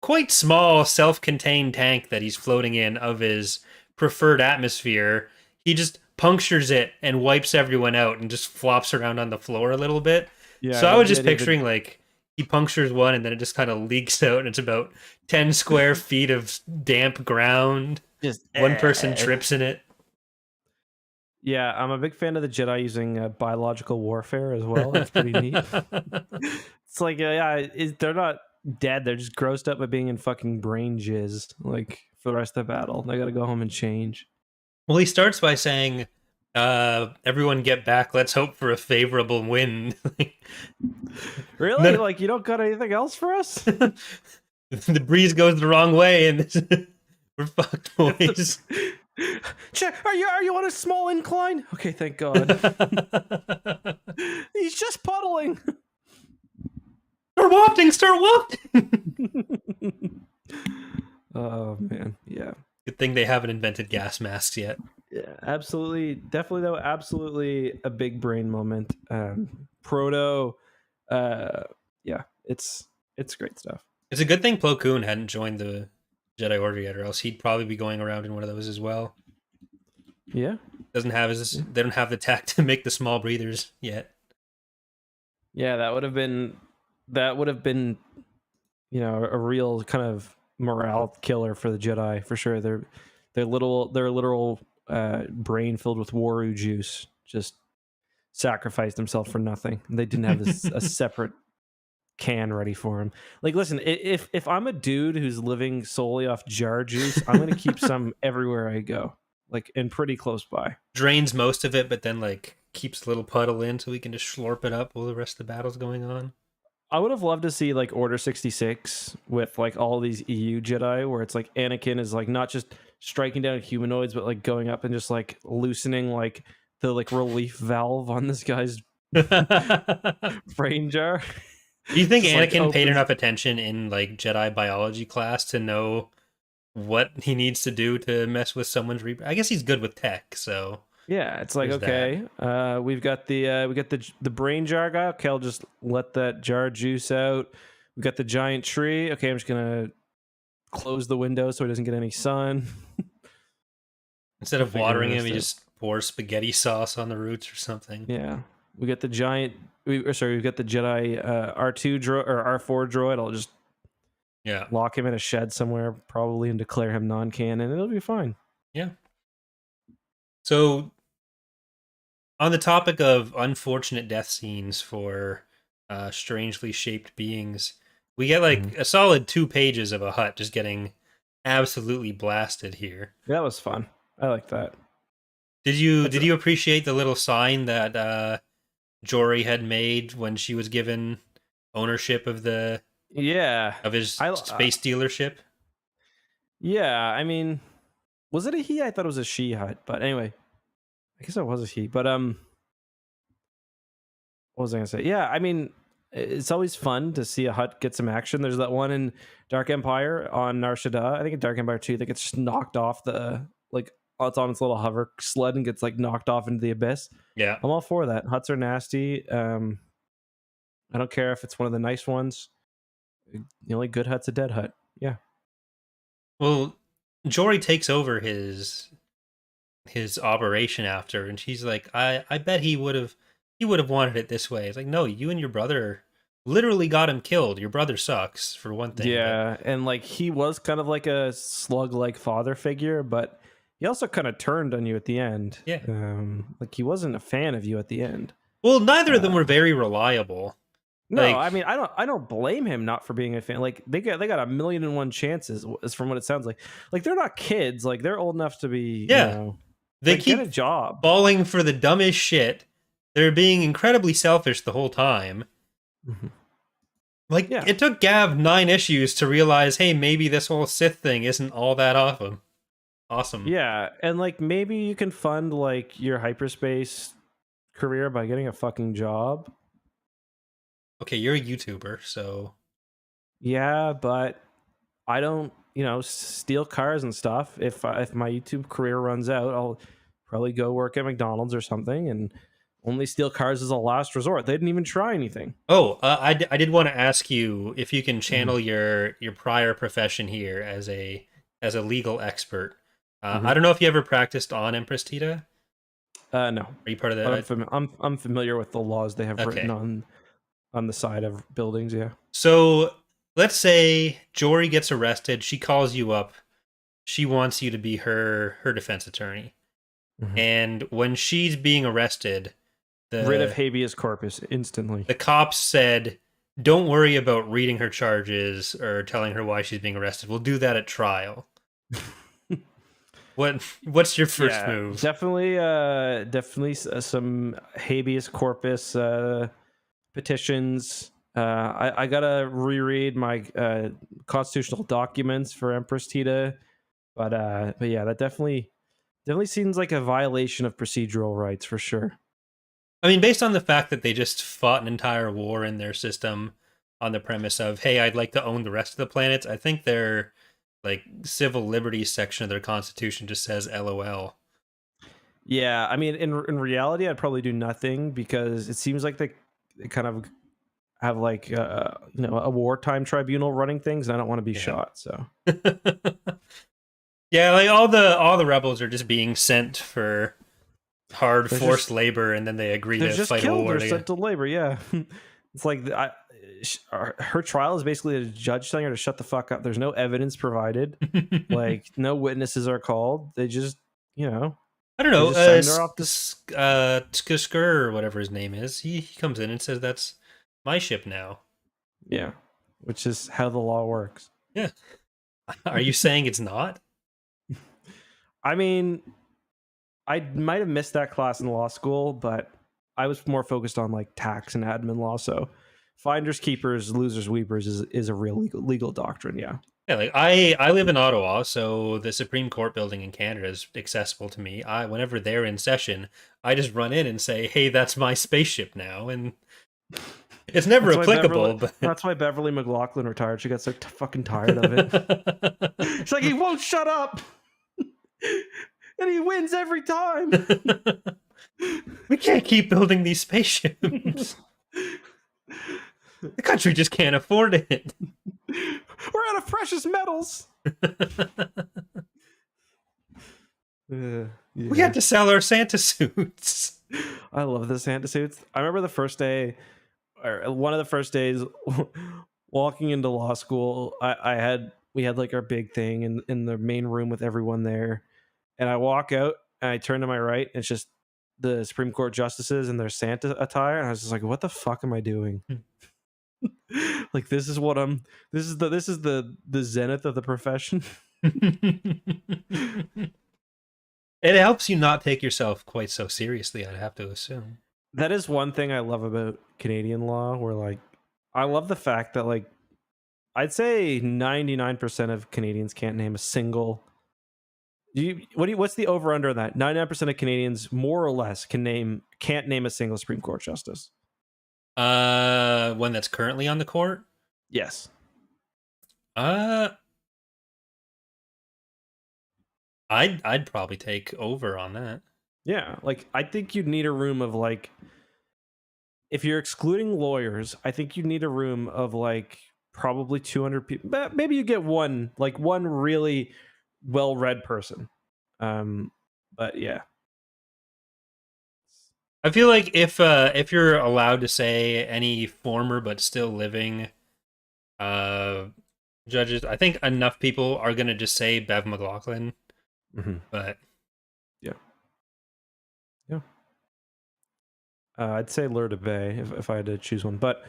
Speaker 1: quite small, self-contained tank that he's floating in of his preferred atmosphere. He just punctures it and wipes everyone out and just flops around on the floor a little bit. Yeah, so I was just picturing like he punctures one and then it just kind of leaks out and it's about 10 square feet of damp ground. Just one person trips in it.
Speaker 2: Yeah, I'm a big fan of the Jedi using biological warfare as well. That's pretty neat. It's like, they're not dead. They're just grossed up by being in fucking brain jizz, like, for the rest of the battle. They gotta go home and change.
Speaker 1: Well, he starts by saying, everyone get back. Let's hope for a favorable wind.
Speaker 2: Really? Then, like, you don't got anything else for us?
Speaker 1: The breeze goes the wrong way and we're fucked, boys.
Speaker 2: Check. Are you on a small incline? Okay, thank God. He's just puddling.
Speaker 1: Start wafting.
Speaker 2: Oh man, yeah.
Speaker 1: Good thing they haven't invented gas masks yet.
Speaker 2: Yeah, absolutely, definitely though. Absolutely, a big brain moment. Proto, yeah, it's great stuff.
Speaker 1: It's a good thing Plo Koon hadn't joined the Jedi Order yet, or else he'd probably be going around in one of those as well.
Speaker 2: Yeah,
Speaker 1: they don't have the tech to make the small breathers yet.
Speaker 2: Yeah, that would have been, you know, a real kind of morale killer for the Jedi for sure. Their literal brain filled with Waru juice just sacrificed himself for nothing. They didn't have a separate can ready for him. Like, listen, if I'm a dude who's living solely off jar juice, I'm gonna keep some everywhere I go, like, and pretty close by.
Speaker 1: Drains most of it, but then like keeps a little puddle in so we can just slurp it up while the rest of the battle's going on.
Speaker 2: I would have loved to see like Order 66 with like all these EU Jedi, where it's like Anakin is like not just striking down humanoids, but like going up and just like loosening like the like relief valve on this guy's brain jar.
Speaker 1: Do you think Anakin paid enough attention in like Jedi biology class to know what he needs to do to mess with someone's I guess he's good with tech, so
Speaker 2: yeah, it's like, okay, we've got the brain jar guy. Okay, I'll just let that jar juice out. We've got the giant tree. Okay, I'm just gonna close the window so he doesn't get any sun.
Speaker 1: Instead of watering him, he just pours spaghetti sauce on the roots or something.
Speaker 2: Yeah, we got the giant. We've got the Jedi R2 droid or R4 droid. I'll just lock him in a shed somewhere, probably, and declare him non-canon. It'll be fine.
Speaker 1: Yeah. So, on the topic of unfortunate death scenes for strangely shaped beings, we get like a solid 2 pages of a Hutt just getting absolutely blasted here.
Speaker 2: That was fun. I like that.
Speaker 1: Did you appreciate the little sign that Jory had made when she was given ownership of
Speaker 2: Yeah,
Speaker 1: his
Speaker 2: I
Speaker 1: space dealership?
Speaker 2: yeah. I mean, was it a he? I thought it was a she hut, but anyway, I guess it was a he. But what was I gonna say? Yeah, I mean, it's always fun to see a hut get some action. There's that one in Dark Empire on Nar Shaddaa. I think in Dark Empire 2 that gets just knocked off the like it's on its little hover sled and gets like knocked off into the abyss.
Speaker 1: Yeah.
Speaker 2: I'm all for that. Huts are nasty. I don't care if it's one of the nice ones. The only good hut's a dead hut. Yeah.
Speaker 1: Well, Jory takes over his operation after, and she's like, I bet he would have wanted it this way. It's like, no, you and your brother literally got him killed. Your brother sucks for one thing, but
Speaker 2: Yeah, and like he was kind of like a slug-like father figure, but he also kind of turned on you at the end.
Speaker 1: yeah.
Speaker 2: Like he wasn't a fan of you at the end.
Speaker 1: Well, neither of them
Speaker 2: Uh,
Speaker 1: were very reliable.
Speaker 2: no,
Speaker 1: Like,
Speaker 2: I mean I don't blame him not for being a fan. Like they got a million and one chances, is from what it sounds like. Like they're not kids. Like they're old enough to be,
Speaker 1: yeah, they
Speaker 2: like get a
Speaker 1: keep
Speaker 2: job.
Speaker 1: falling for the dumbest shit. They're being incredibly selfish the whole time.
Speaker 2: Mhm.
Speaker 1: Like,
Speaker 2: Yeah,
Speaker 1: it took Gav 9 issues to realize, hey, maybe this whole Sith thing isn't all that awesome. Awesome.
Speaker 2: yeah, and like maybe you can fund like your hyperspace career by getting a fucking job.
Speaker 1: Okay, you're a YouTuber, so
Speaker 2: Yeah, but I don't, steal cars and stuff. If my YouTube career runs out, I'll probably go work at McDonald's or something, and only steal cars as a last resort. They didn't even try anything.
Speaker 1: oh, I did want to ask you if you can
Speaker 2: Mhm.
Speaker 1: channel your prior profession here as a legal expert. I
Speaker 2: Mhm.
Speaker 1: don't know if you ever practiced on Empress Tita.
Speaker 2: No,
Speaker 1: Are you part of
Speaker 2: but
Speaker 1: the?
Speaker 2: I'm familiar with the laws they have written
Speaker 1: Okay,
Speaker 2: on the side of buildings. Yeah.
Speaker 1: so let's say Jory gets arrested. She calls you up. She wants you to be her defense attorney.
Speaker 2: Mhm.
Speaker 1: And when she's being arrested,
Speaker 2: Rid of
Speaker 1: the
Speaker 2: habeas corpus instantly.
Speaker 1: the cops said, "Don't worry about reading her charges or telling her why she's being arrested. We'll do that at trial." What's your first
Speaker 2: Yeah,
Speaker 1: move?
Speaker 2: definitely some habeas corpus petitions. I gotta reread my constitutional documents for Empress Tita, but yeah, that definitely seems like a violation of procedural rights for sure.
Speaker 1: I mean, based on the fact that they just fought an entire war in their system on the premise of, "Hey, I'd like to own the rest of the planets," I think their like civil liberties section of their constitution just says "LOL."
Speaker 2: Yeah, I mean, in reality, I'd probably do nothing because it seems like they kind of have like a wartime tribunal running things, and I don't want to be
Speaker 1: Yeah.
Speaker 2: shot. So
Speaker 1: Yeah, like all the rebels are just being sent for hard
Speaker 2: they're
Speaker 1: forced
Speaker 2: just
Speaker 1: labor, and then they agree
Speaker 2: they're
Speaker 1: to
Speaker 2: just
Speaker 1: fight a
Speaker 2: killed
Speaker 1: war
Speaker 2: or
Speaker 1: together.
Speaker 2: sent to labor. Yeah, it's like her trial is basically a judge telling her to shut the fuck up. There's no evidence provided. Like no witnesses are called. They just you know
Speaker 1: I don't
Speaker 2: they
Speaker 1: know,
Speaker 2: just send her off this.
Speaker 1: Skur or whatever his name is. He comes in and says that's my ship now.
Speaker 2: Yeah, which is how the law works.
Speaker 1: Yeah. Are you saying it's not?
Speaker 2: I mean, I might have missed that class in law school, but I was more focused on like tax and admin law. So finders keepers, losers weepers is a real legal doctrine. Yeah.
Speaker 1: Yeah, like I live in Ottawa, so the Supreme Court building in Canada is accessible to me. I whenever they're in session, I just run in and say, "Hey, that's my spaceship now," and it's never
Speaker 2: That's why Beverly.
Speaker 1: applicable, but
Speaker 2: That's why Beverly McLaughlin retired. She got so fucking tired of it. She's like, he won't shut up, and he wins every time.
Speaker 1: we can't keep building these spaceships. The country just can't afford it.
Speaker 2: We're out of precious metals. Yeah.
Speaker 1: We had to sell our Santa suits.
Speaker 2: I love the Santa suits. I remember the first day, or one of the first days, walking into law school. We had like our big thing in the main room with everyone there, and I walk out and I turn to my right, and it's just the Supreme Court justices in their Santa attire, and I was just like, "What the fuck am I doing?" Like this is what I'm. This is the zenith of the profession.
Speaker 1: It helps you not take yourself quite so seriously, I'd have to assume.
Speaker 2: That is one thing I love about Canadian law, where like I love the fact that like I'd say 99% of Canadians can't name a single. What's the over under on that? 99% of Canadians, more or less, can't name a single Supreme Court justice.
Speaker 1: One that's currently on the court?
Speaker 2: Yes.
Speaker 1: Uh, I'd probably take over on that.
Speaker 2: Yeah, like I think you'd need a room of like, if you're excluding lawyers, I think you need a room of like probably 200 people. Maybe you get one really well-read person. But yeah.
Speaker 1: I feel like if you're allowed to say any former but still living uh judges, I think enough people are gonna just say Bev McLaughlin.
Speaker 2: Mm-hmm.
Speaker 1: But
Speaker 2: yeah. I'd say Lure de Bay if I had to choose one, but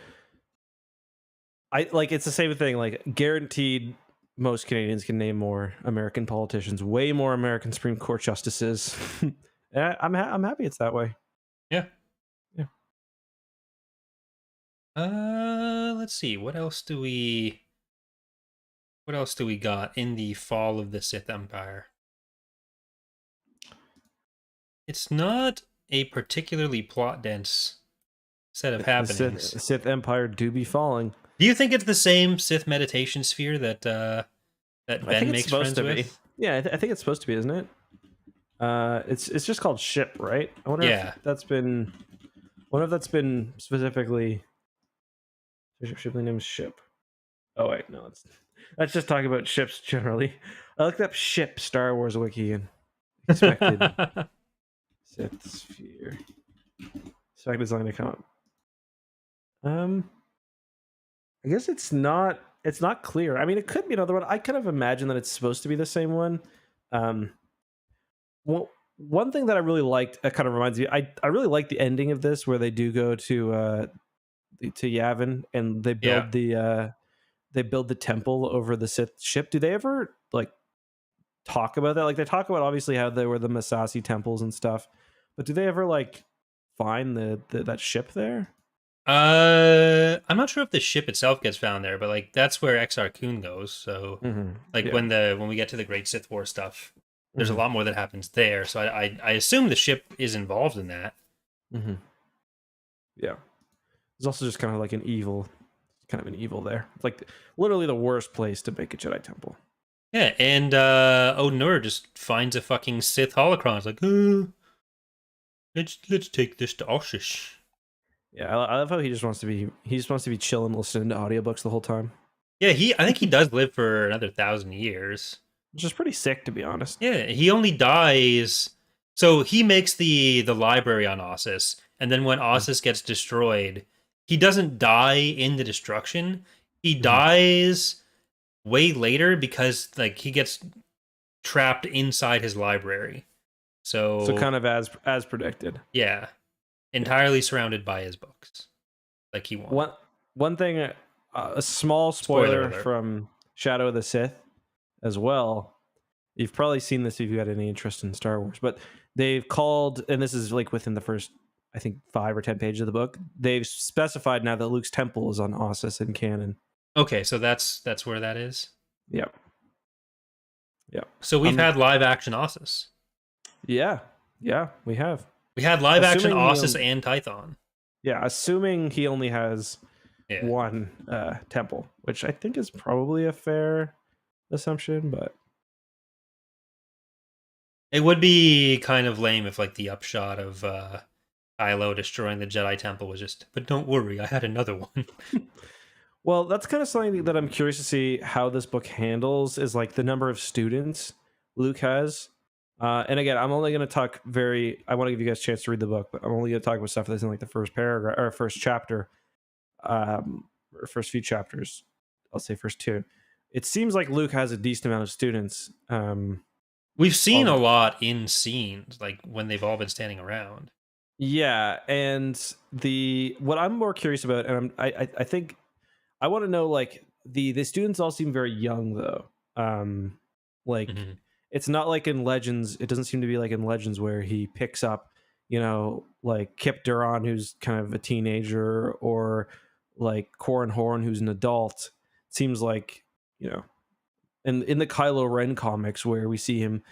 Speaker 2: I like it's the same thing. Like guaranteed, most Canadians can name more American politicians, way more American Supreme Court justices. I'm happy it's that way.
Speaker 1: yeah.
Speaker 2: Yeah.
Speaker 1: Let's see. What else do we got in the fall of the Sith Empire? It's not a particularly plot dense set of happenings.
Speaker 2: The Sith Empire do be falling.
Speaker 1: Do you think it's the same Sith meditation sphere that Ben makes friends with?
Speaker 2: Yeah, I think it's supposed to be, isn't it? It's just called Ship, right? I wonder if that's been. What if that's been specifically named Ship? Oh wait, no, that's just talking about ships generally. I looked up Ship Star Wars wiki and expected Sith sphere. Expected something to come up. I guess it's not clear. I mean, it could be another one. I kind of imagine that it's supposed to be the same one. Well, one thing that I really liked, it kind of reminds me, I really like the ending of this where they do go to Yavin and they build the temple over the Sith ship. Do they ever like talk about that? Like they talk about obviously how they were the Masasi temples and stuff, but do they ever like find that ship there?
Speaker 1: I'm not sure if the ship itself gets found there, but like that's where Exar Kun goes. So when we get to the Great Sith War stuff, there's a lot more that happens there. So I assume the ship is involved in that.
Speaker 2: Mm-hmm. Yeah, there's also just kind of an evil there. It's like literally the worst place to make a Jedi temple.
Speaker 1: Yeah, and Oden just finds a fucking Sith holocron. It's like, let's take this to Oshish.
Speaker 2: Yeah, I love how he just wants to be chilling, listening to audiobooks the whole time.
Speaker 1: Yeah, I think he does live for another 1,000 years.
Speaker 2: Which is pretty sick, to be honest.
Speaker 1: Yeah, he only dies. So he makes the library on Ossus, and then when Ossus gets destroyed, he doesn't die in the destruction. He dies way later because like he gets trapped inside his library. So
Speaker 2: kind of as predicted.
Speaker 1: Yeah. Entirely surrounded by his books. Like he wanted.
Speaker 2: One thing, a small spoiler from Shadow of the Sith as well. You've probably seen this if you had any interest in Star Wars, but they've called, and this is like within the first, I think 5 or 10 pages of the book, they've specified now that Luke's temple is on Ossus in canon.
Speaker 1: Okay, so that's where that is?
Speaker 2: Yep.
Speaker 1: So we've had live action Ossus.
Speaker 2: Yeah, we have.
Speaker 1: We had live action Ossus and Tython.
Speaker 2: Yeah, assuming he only has one temple, which I think is probably a fair assumption, but
Speaker 1: it would be kind of lame if like the upshot of Kylo destroying the Jedi Temple was just, but don't worry, I had another one.
Speaker 2: Well, that's kind of something that I'm curious to see how this book handles is like the number of students Luke has. And again, I'm only going to talk I want to give you guys a chance to read the book, but I'm only going to talk about stuff that's in like the first paragraph or first chapter, or first few chapters. I'll say first 2. It seems like Luke has a decent amount of students.
Speaker 1: We've seen a lot in scenes, like when they've all been standing around.
Speaker 2: Yeah, and what I'm more curious about, and I think I want to know, like the students all seem very young though. it's not like in Legends. It doesn't seem to be like in Legends where he picks up, like Kip Duran, who's kind of a teenager, or like Corran Horn, who's an adult. It seems like, you know, in the Kylo Ren comics where we see him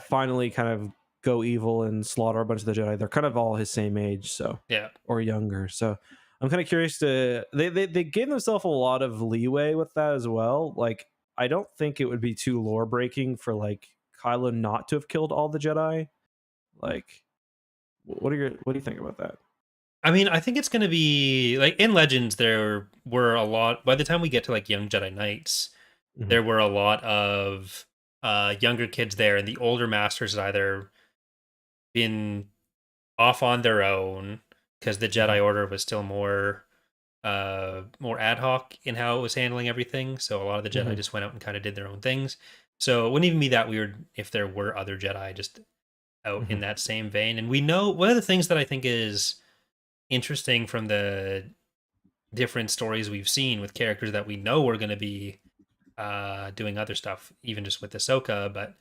Speaker 2: finally kind of go evil and slaughter a bunch of the Jedi, they're kind of all his same age, so
Speaker 1: Yeah.
Speaker 2: or younger. So I'm kind of curious to they gave themselves a lot of leeway with that as well. Like I don't think it would be too lore breaking for like Kylo not to have killed all the Jedi. Like what do you think about that?
Speaker 1: I mean, I think it's going to be like in Legends, there were a lot, by the time we get to like Young Jedi Knights,
Speaker 2: Hmm.
Speaker 1: there were a lot of younger kids there, and the older masters had either been off on their own because the
Speaker 2: Hmm.
Speaker 1: Jedi Order was still more ad hoc in how it was handling everything. So a lot of the Jedi
Speaker 2: Hmm.
Speaker 1: just went out and kind of did their own things. So it wouldn't even be that weird if there were other Jedi just out
Speaker 2: Hmm.
Speaker 1: in that same vein. And we know one of the things that I think is interesting from the different stories we've seen with characters that we know are going to be doing other stuff, even just with Ahsoka. But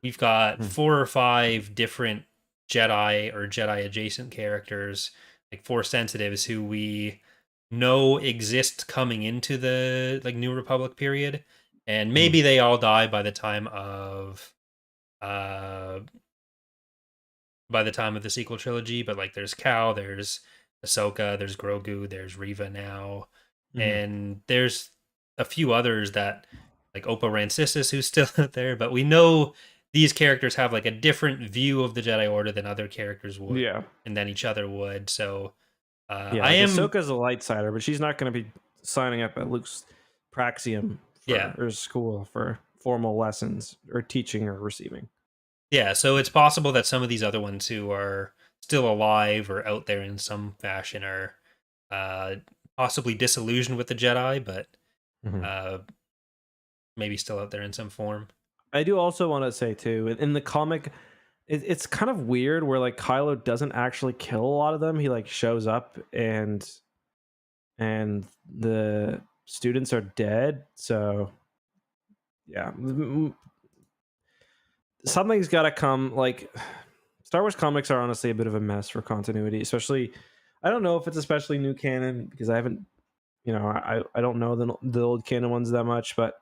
Speaker 1: we've got
Speaker 2: Hmm.
Speaker 1: 4 or 5 different Jedi or Jedi adjacent characters, like Force sensitives, who we know exist coming into the like New Republic period, and
Speaker 2: Hmm.
Speaker 1: maybe they all die uh by the time of the sequel trilogy. But like, there's Cal, there's Ahsoka, there's Grogu, there's Reva now,
Speaker 2: Hmm.
Speaker 1: and there's a few others that like Oppa Rancisis who's still out there. But we know these characters have like a different view of the Jedi Order than other characters would,
Speaker 2: Yeah.
Speaker 1: and than each other would. So
Speaker 2: Yeah,
Speaker 1: I
Speaker 2: like
Speaker 1: am,
Speaker 2: Ahsoka's a light sider, but she's not going to be signing up at Luke's Praxium
Speaker 1: yeah,
Speaker 2: for or school for formal lessons or teaching or receiving.
Speaker 1: yeah. So it's possible that some of these other ones who are still alive or out there in some fashion are uh, possibly disillusioned with the Jedi, but
Speaker 2: Hmm.
Speaker 1: uh, maybe still out there in some form.
Speaker 2: I do also want to say too, in the comic, it's kind of weird where like Kylo doesn't actually kill a lot of them. He like shows up and the students are dead. So yeah, something's got to come. Like Star Wars comics are honestly a bit of a mess for continuity, especially. I don't know if it's especially new canon because I haven't, I don't know the old canon ones that much, but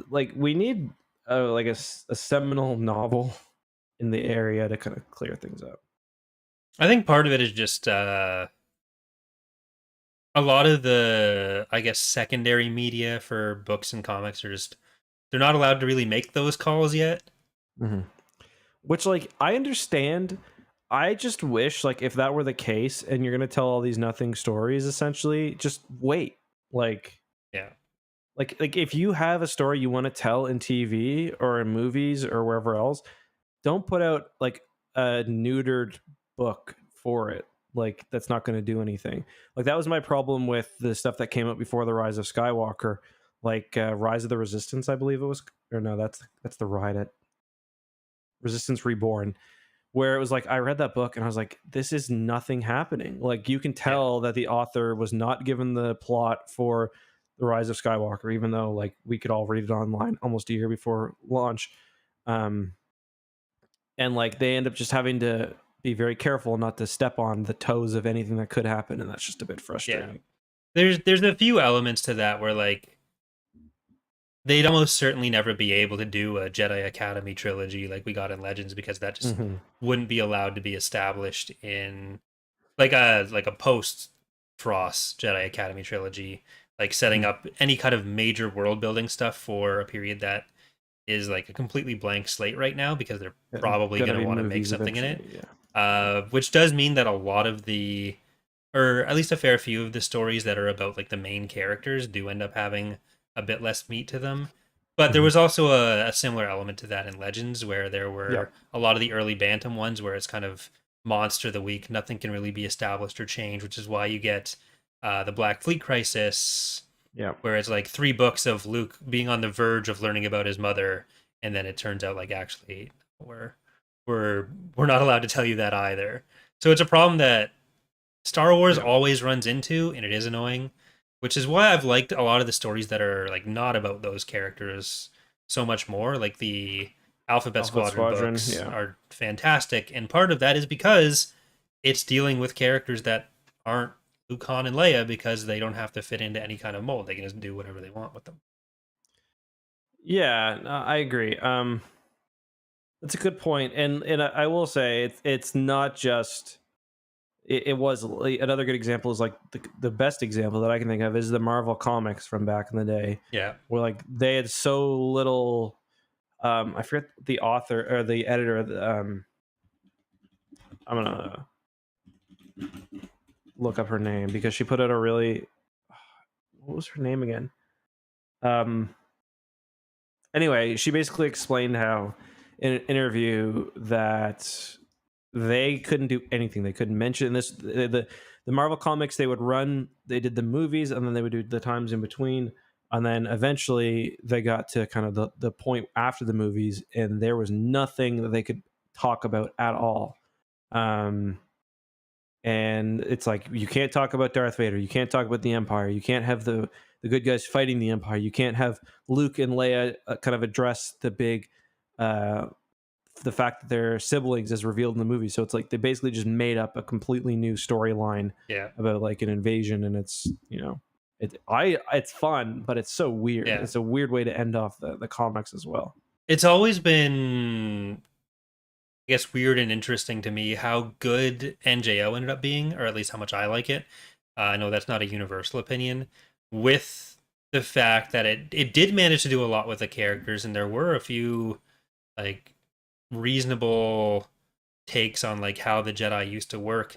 Speaker 2: like we need like a seminal novel in the area to kind of clear things up.
Speaker 1: I think part of it is just a lot of the, I guess, secondary media for books and comics are just, they're not allowed to really make those calls yet.
Speaker 2: Hmm. Which, like, I understand. I just wish, like, if that were the case, and you're gonna tell all these nothing stories, essentially, just wait. Like,
Speaker 1: Yeah.
Speaker 2: like if you have a story you want to tell in TV or in movies or wherever else, don't put out like a neutered book for it. Like that's not going to do anything. Like that was my problem with the stuff that came out before the Rise of Skywalker, like Rise of the Resistance, I believe it was, or no, that's the ride at Resistance Reborn, where it was like I read that book and I was like, this is nothing happening. Like you can
Speaker 1: Yeah.
Speaker 2: tell that the author was not given the plot for the Rise of Skywalker, even though like we could all read it online almost a year before launch. Um, and like they end up just having to be very careful not to step on the toes of anything that could happen, and that's just a bit
Speaker 1: Yeah.
Speaker 2: frustrating.
Speaker 1: There's a few elements to that where like they'd almost certainly never be able to do a Jedi Academy trilogy like we got in Legends, because that just
Speaker 2: Hmm.
Speaker 1: wouldn't be allowed to be established in like a post Frost Jedi Academy trilogy, like setting
Speaker 2: Hmm.
Speaker 1: up any kind of major world building stuff for a period that is like a completely blank slate right now, because they're probably
Speaker 2: Gonna
Speaker 1: going to
Speaker 2: be
Speaker 1: want to make
Speaker 2: movies
Speaker 1: something in it.
Speaker 2: eventually, yeah. Yeah.
Speaker 1: Which does mean that a lot of the, or at least a fair few of the stories that are about like the main characters do end up having a bit less meat to them. But there
Speaker 2: Hmm.
Speaker 1: was also a similar element to that in Legends, where there
Speaker 2: Yeah.
Speaker 1: were a lot of the early Bantam ones where it's kind of monster of the week. Nothing can really be established or changed, which is why you get the Black Fleet Crisis,
Speaker 2: Yeah.
Speaker 1: where it's like 3 books of Luke being on the verge of learning about his mother, and then it turns out like actually we're we're not allowed to tell you that either. So it's a problem that Star Wars
Speaker 2: Yeah.
Speaker 1: always runs into, and it is annoying, which is why I've liked a lot of the stories that are like not about those characters. so much more. Like the Alphabet
Speaker 2: Alpha
Speaker 1: Squadron
Speaker 2: Squadron,
Speaker 1: books
Speaker 2: yeah.
Speaker 1: are fantastic, and part of that is because it's dealing with characters that aren't Luke, Han, and Leia, because they don't have to fit into any kind of mold. They can just do whatever they want with them.
Speaker 2: Yeah, no, I agree. That's a good point, and I will say it's not just. It was another good example is like the best example that I can think of is the Marvel comics from back in the day,
Speaker 1: Yeah,
Speaker 2: where like they had so little. I forget the author or the editor. I'm gonna look up her name because she put out a really. What was her name again? Um. Anyway, she basically explained how in an interview that they couldn't do anything. They couldn't mention this. The Marvel comics they would run. They did the movies, and then they would do the times in between. And then eventually they got to kind of the point after the movies, and there was nothing that they could talk about at all. Um, and it's like you can't talk about Darth Vader, you can't talk about the Empire, you can't have the good guys fighting the Empire, you can't have Luke and Leia kind of address the big uh the fact that they're siblings as revealed in the movie. So it's like they basically just made up a completely new storyline
Speaker 1: yeah,
Speaker 2: about like an invasion, and it's it's fun, but it's so weird.
Speaker 1: yeah.
Speaker 2: It's a weird way to end off the comics as well.
Speaker 1: It's always been, I guess, weird and interesting to me how good NJO ended up being, or at least how much I like it. I know that's not a universal opinion, with the fact that it did manage to do a lot with the characters, and there were a few like reasonable takes on like how the Jedi used to work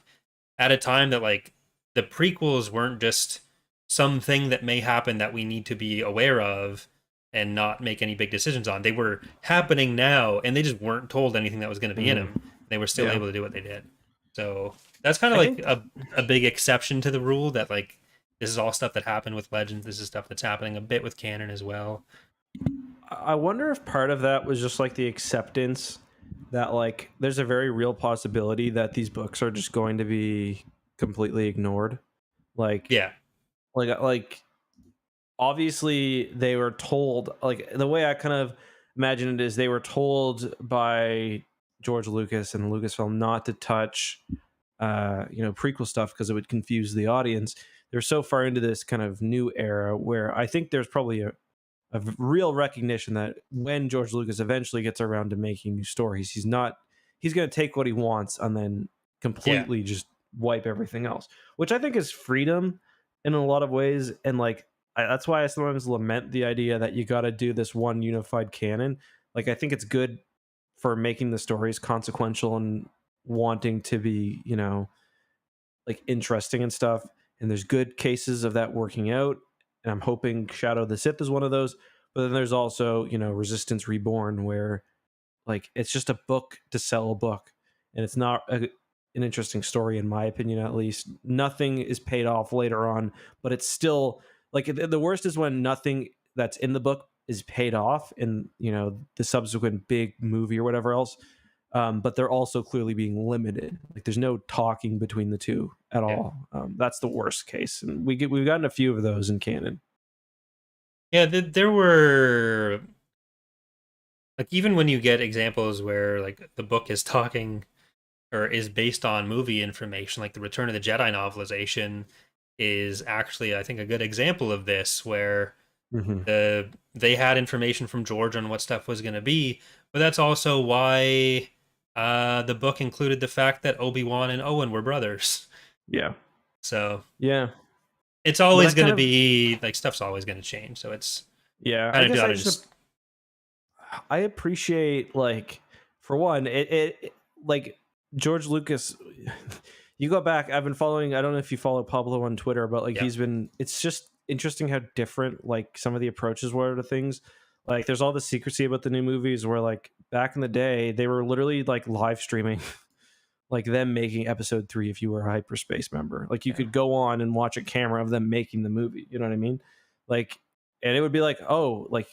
Speaker 1: at a time that like the prequels weren't just something that may happen that we need to be aware of and not make any big decisions on. They were happening now, and they just weren't told anything that was going to be in
Speaker 2: Mhm.
Speaker 1: them. They were still
Speaker 2: Yeah,
Speaker 1: able to do what they did. So that's kind of
Speaker 2: I
Speaker 1: like
Speaker 2: think
Speaker 1: a big exception to the rule that like this is all stuff that happened with Legends. This is stuff that's happening a bit with canon as well.
Speaker 2: I wonder if part of that was just like the acceptance that like there's a very real possibility that these books are just going to be completely ignored. Like
Speaker 1: Yeah,
Speaker 2: like obviously they were told, like the way I kind of imagine it is they were told by George Lucas and Lucasfilm not to touch prequel stuff because it would confuse the audience. They're so far into this kind of new era where I think there's probably a real recognition that when George Lucas eventually gets around to making new stories, he's going to take what he wants and then
Speaker 1: yeah,
Speaker 2: completely just wipe everything else, which I think is freedom in a lot of ways. And like that's why I sometimes lament the idea that you got to do this one unified canon. Like I think it's good for making the stories consequential and wanting to be like interesting and stuff. And there's good cases of that working out. And I'm hoping Shadow of the Sith is one of those. But then there's also, Resistance Reborn, where like it's just a book to sell a book. And it's not an interesting story, in my opinion, at least. Nothing is paid off later on, but it's still like the worst is when nothing that's in the book is paid off in, the subsequent big movie or whatever else, but they're also clearly being limited. Like there's no talking between the two at
Speaker 1: yeah.
Speaker 2: all. That's the worst case, and we've gotten a few of those in canon.
Speaker 1: Yeah, there were like, even when you get examples where like the book is talking or is based on movie information, like the Return of the Jedi novelization is actually, I think, a good example of this, where
Speaker 2: Mm-hmm.
Speaker 1: they had information from George on what stuff was going to be, but that's also why the book included the fact that Obi-Wan and Owen were brothers.
Speaker 2: Yeah,
Speaker 1: So
Speaker 2: yeah,
Speaker 1: it's
Speaker 2: but I
Speaker 1: always going
Speaker 2: kind
Speaker 1: to
Speaker 2: of
Speaker 1: be like stuff's always going to change. So it's
Speaker 2: yeah, I
Speaker 1: kind of
Speaker 2: guess
Speaker 1: got
Speaker 2: I
Speaker 1: to
Speaker 2: just
Speaker 1: just
Speaker 2: I appreciate like for one like George Lucas. You go back. I've been following. I don't know if you follow Pablo on Twitter, but like
Speaker 1: yeah,
Speaker 2: he's been. It's just interesting how different like some of the approaches were to things. Like there's all the secrecy about the new movies where like back in the day they were literally like live streaming like them making episode 3 if you were a hyperspace member. Like you
Speaker 1: yeah.
Speaker 2: could go on and watch a camera of them making the movie. You know what I mean? Like, and it would be like, oh, like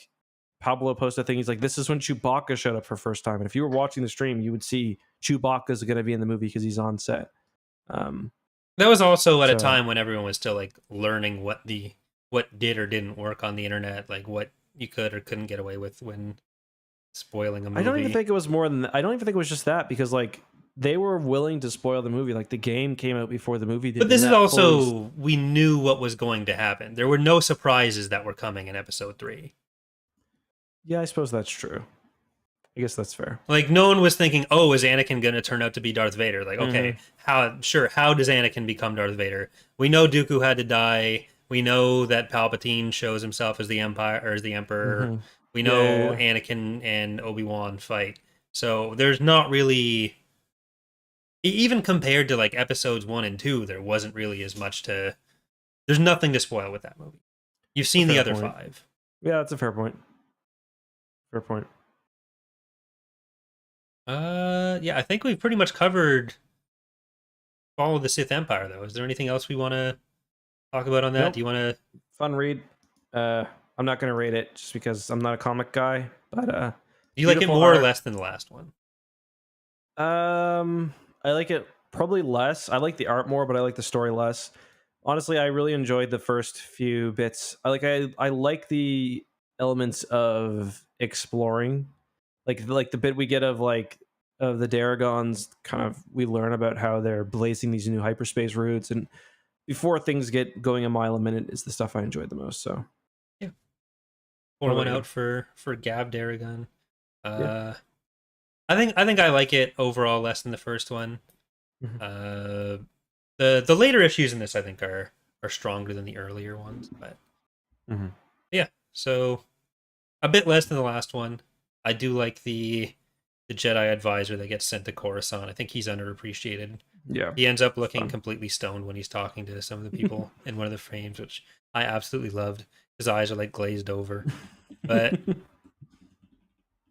Speaker 2: Pablo posted a thing. He's like, this is when Chewbacca showed up for first time. And if you were watching the stream, you would see Chewbacca's going to be in the movie because he's on set. Um,
Speaker 1: That was also at a
Speaker 2: so
Speaker 1: time when everyone was still like learning what did or didn't work on the internet, like what you could or couldn't get away with when spoiling a movie.
Speaker 2: I don't even think it was more than I don't even think it was just that, because like they were willing to spoil the movie. Like the game came out before the movie did.
Speaker 1: But this
Speaker 2: and
Speaker 1: is
Speaker 2: that
Speaker 1: also, we knew what was going to happen. There were no surprises that were coming in episode 3.
Speaker 2: Yeah, I suppose that's true. I guess that's fair.
Speaker 1: Like, no one was thinking, oh, is Anakin going to turn out to be Darth Vader? Like, okay, how does Anakin become Darth Vader? We know Dooku had to die. We know that Palpatine shows himself as the Empire, or as the Emperor. We know Anakin and Obi-Wan fight. So there's not really, even compared to like episodes 1 and 2, there wasn't really as much to, there's nothing to spoil with that movie. You've seen the other 5.
Speaker 2: Yeah, that's a fair point. Fair point.
Speaker 1: Yeah, I think we've pretty much covered Fall of the Sith Empire, though. Is there anything else we want to talk about on that?
Speaker 2: Nope.
Speaker 1: Do you want to?
Speaker 2: Fun read. I'm not going to rate it just because I'm not a comic guy. But
Speaker 1: do you like it more or less than the last one?
Speaker 2: I like it probably less. I like the art more, but I like the story less. Honestly, I really enjoyed the first few bits. I like the elements of exploring, like the bit we get of the Daragons. Kind of, we learn about how they're blazing these new hyperspace routes, and before things get going a mile a minute is the stuff I enjoyed the most. So
Speaker 1: yeah, pour one out for Gab Daragon.
Speaker 2: Yeah.
Speaker 1: I think I like it overall less than the first one. The later issues in this, I think, are stronger than the earlier ones, but yeah, so a bit less than the last one. I do like the Jedi advisor that gets sent to Coruscant. I think he's underappreciated.
Speaker 2: Yeah,
Speaker 1: he ends up looking completely stoned when he's talking to some of the people in one of the frames, which I absolutely loved. His eyes are like glazed over, but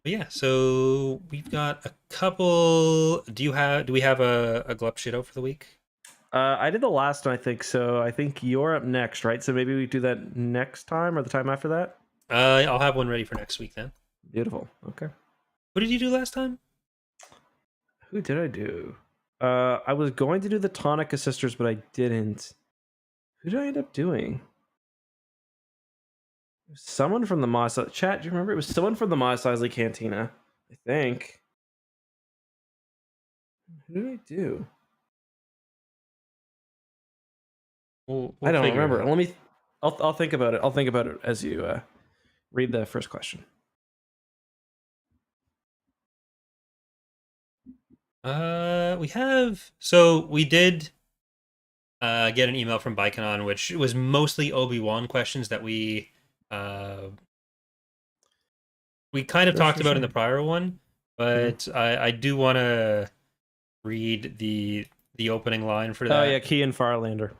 Speaker 1: yeah. So we've got a couple. Do we have a glup shit out for the week?
Speaker 2: I did the last one, I think. So I think you're up next, right? So maybe we do that next time or the time after that.
Speaker 1: I'll have one ready for next week then.
Speaker 2: Beautiful. Okay.
Speaker 1: What did you do last time?
Speaker 2: Who did I do? I was going to do the Tonica sisters, but I didn't. Who did I end up doing? Someone from the Mos Eisley chat. Do you remember? It was someone from the Mos Eisley Cantina, I think. Who did I do?
Speaker 1: We'll
Speaker 2: I don't remember. Let me. I'll think about it. I'll think about it as you read the first question.
Speaker 1: We did get an email from Baikanon, which was mostly Obi-Wan questions that we kind of talked about in the prior one, but I do want to read the opening line for that.
Speaker 2: Oh yeah, Key and Farlander.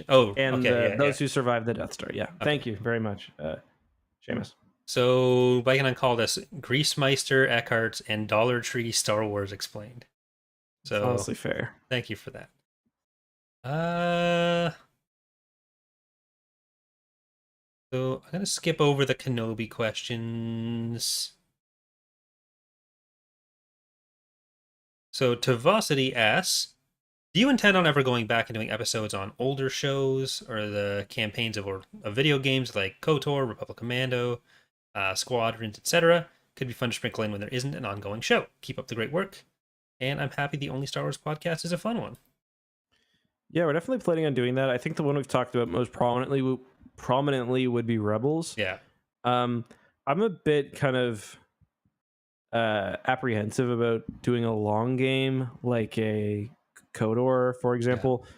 Speaker 1: Oh,
Speaker 2: and
Speaker 1: okay,
Speaker 2: those who survived the Death Star. Yeah, okay. Thank you very much, Seamus.
Speaker 1: So Baikanon called us Greasemeister, Eckharts, and Dollar Tree Star Wars Explained. So
Speaker 2: it's honestly fair.
Speaker 1: Thank you for that. So I'm gonna skip over the Kenobi questions. So Tavosity asks, do you intend on ever going back and doing episodes on older shows or the campaigns of video games like KOTOR, Republic Commando, Squadrons, etc.? Could be fun to sprinkle in when there isn't an ongoing show. Keep up the great work. And I'm happy the Only Star Wars podcast is a fun one.
Speaker 2: Yeah, we're definitely planning on doing that. I think the one we've talked about most prominently would be Rebels.
Speaker 1: Yeah.
Speaker 2: I'm a bit kind of apprehensive about doing a long game like a KOTOR, for example. Yeah.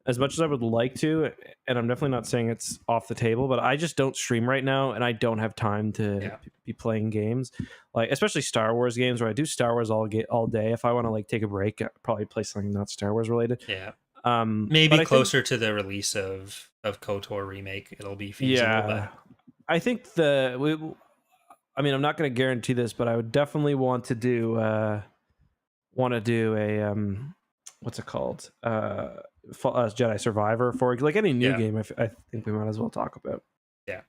Speaker 2: As much as I would like to, and I'm definitely not saying it's off the table, but I just don't stream right now, and I don't have time to be playing games, like especially Star Wars games where I do Star Wars all day. If I want to like take a break, I'd probably play something not Star Wars related.
Speaker 1: Yeah. Maybe closer to the release of KOTOR remake, it'll be feasible.
Speaker 2: Yeah, but I think I'm not going to guarantee this, but I would definitely want to do a what's it called? Jedi Survivor, for like any new game. I think we might as well talk about.
Speaker 1: Yeah,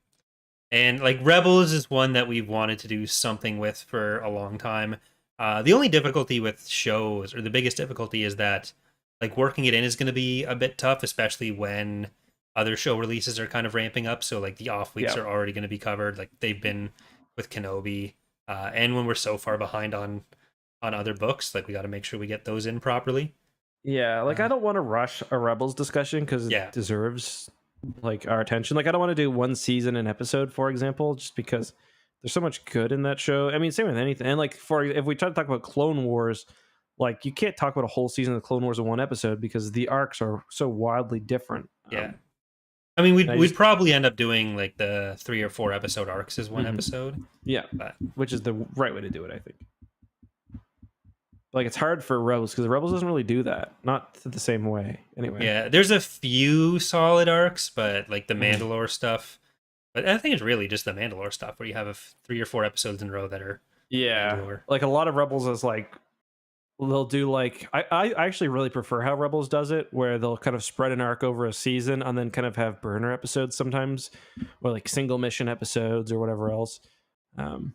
Speaker 1: and like Rebels is one that we've wanted to do something with for a long time. The only difficulty with shows, or the biggest difficulty, is that like working it in is going to be a bit tough, especially when other show releases are kind of ramping up. So like the off weeks
Speaker 2: Yeah.
Speaker 1: are already going to be covered. Like they've been with Kenobi, and when we're so far behind on other books, like we got to make sure we get those in properly.
Speaker 2: Yeah, like I don't want to rush a Rebels discussion because it
Speaker 1: Yeah,
Speaker 2: deserves like our attention. Like I don't want to do one season an episode, for example, just because there's so much good in that show. I mean, same with anything. And like for if we try to talk about Clone Wars, like you can't talk about a whole season of Clone Wars in one episode because the arcs are so wildly different.
Speaker 1: yeah. I mean,
Speaker 2: And I
Speaker 1: we'd
Speaker 2: just
Speaker 1: probably end up doing like the 3 or 4 episode arcs as one
Speaker 2: Mhm.
Speaker 1: episode.
Speaker 2: Yeah,
Speaker 1: But
Speaker 2: which is the right way to do it, I think. Like it's hard for Rebels because Rebels doesn't really do that, not the same way. Anyway,
Speaker 1: yeah, there's a few solid arcs, but like the
Speaker 2: Mhm.
Speaker 1: Mandalore stuff. But I think it's really just the Mandalore stuff where you have 3 or 4 episodes in a row that are
Speaker 2: Yeah,
Speaker 1: Mandalore.
Speaker 2: like a lot of Rebels is like they'll do like I actually really prefer how Rebels does it, where they'll kind of spread an arc over a season and then kind of have burner episodes sometimes, or like single mission episodes or whatever else. Um,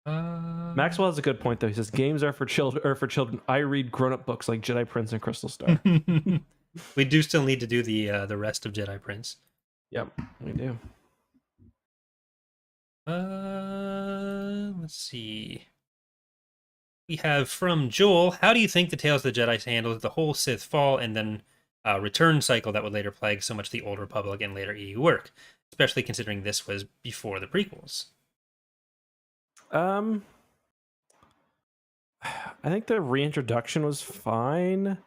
Speaker 2: Maxwell has a good point though. He says games are for children. Or for children, I read grown up books like Jedi Prince and Crystal Star.
Speaker 1: We do still need to do the rest of Jedi Prince.
Speaker 2: Yep, we do.
Speaker 1: Let's see. We have from Joel, how do you think the Tales of the Jedi handles the whole Sith fall and then return cycle that would later plague so much the Old Republic and later EU work, especially considering this was before the prequels?
Speaker 2: I think the reintroduction was fine.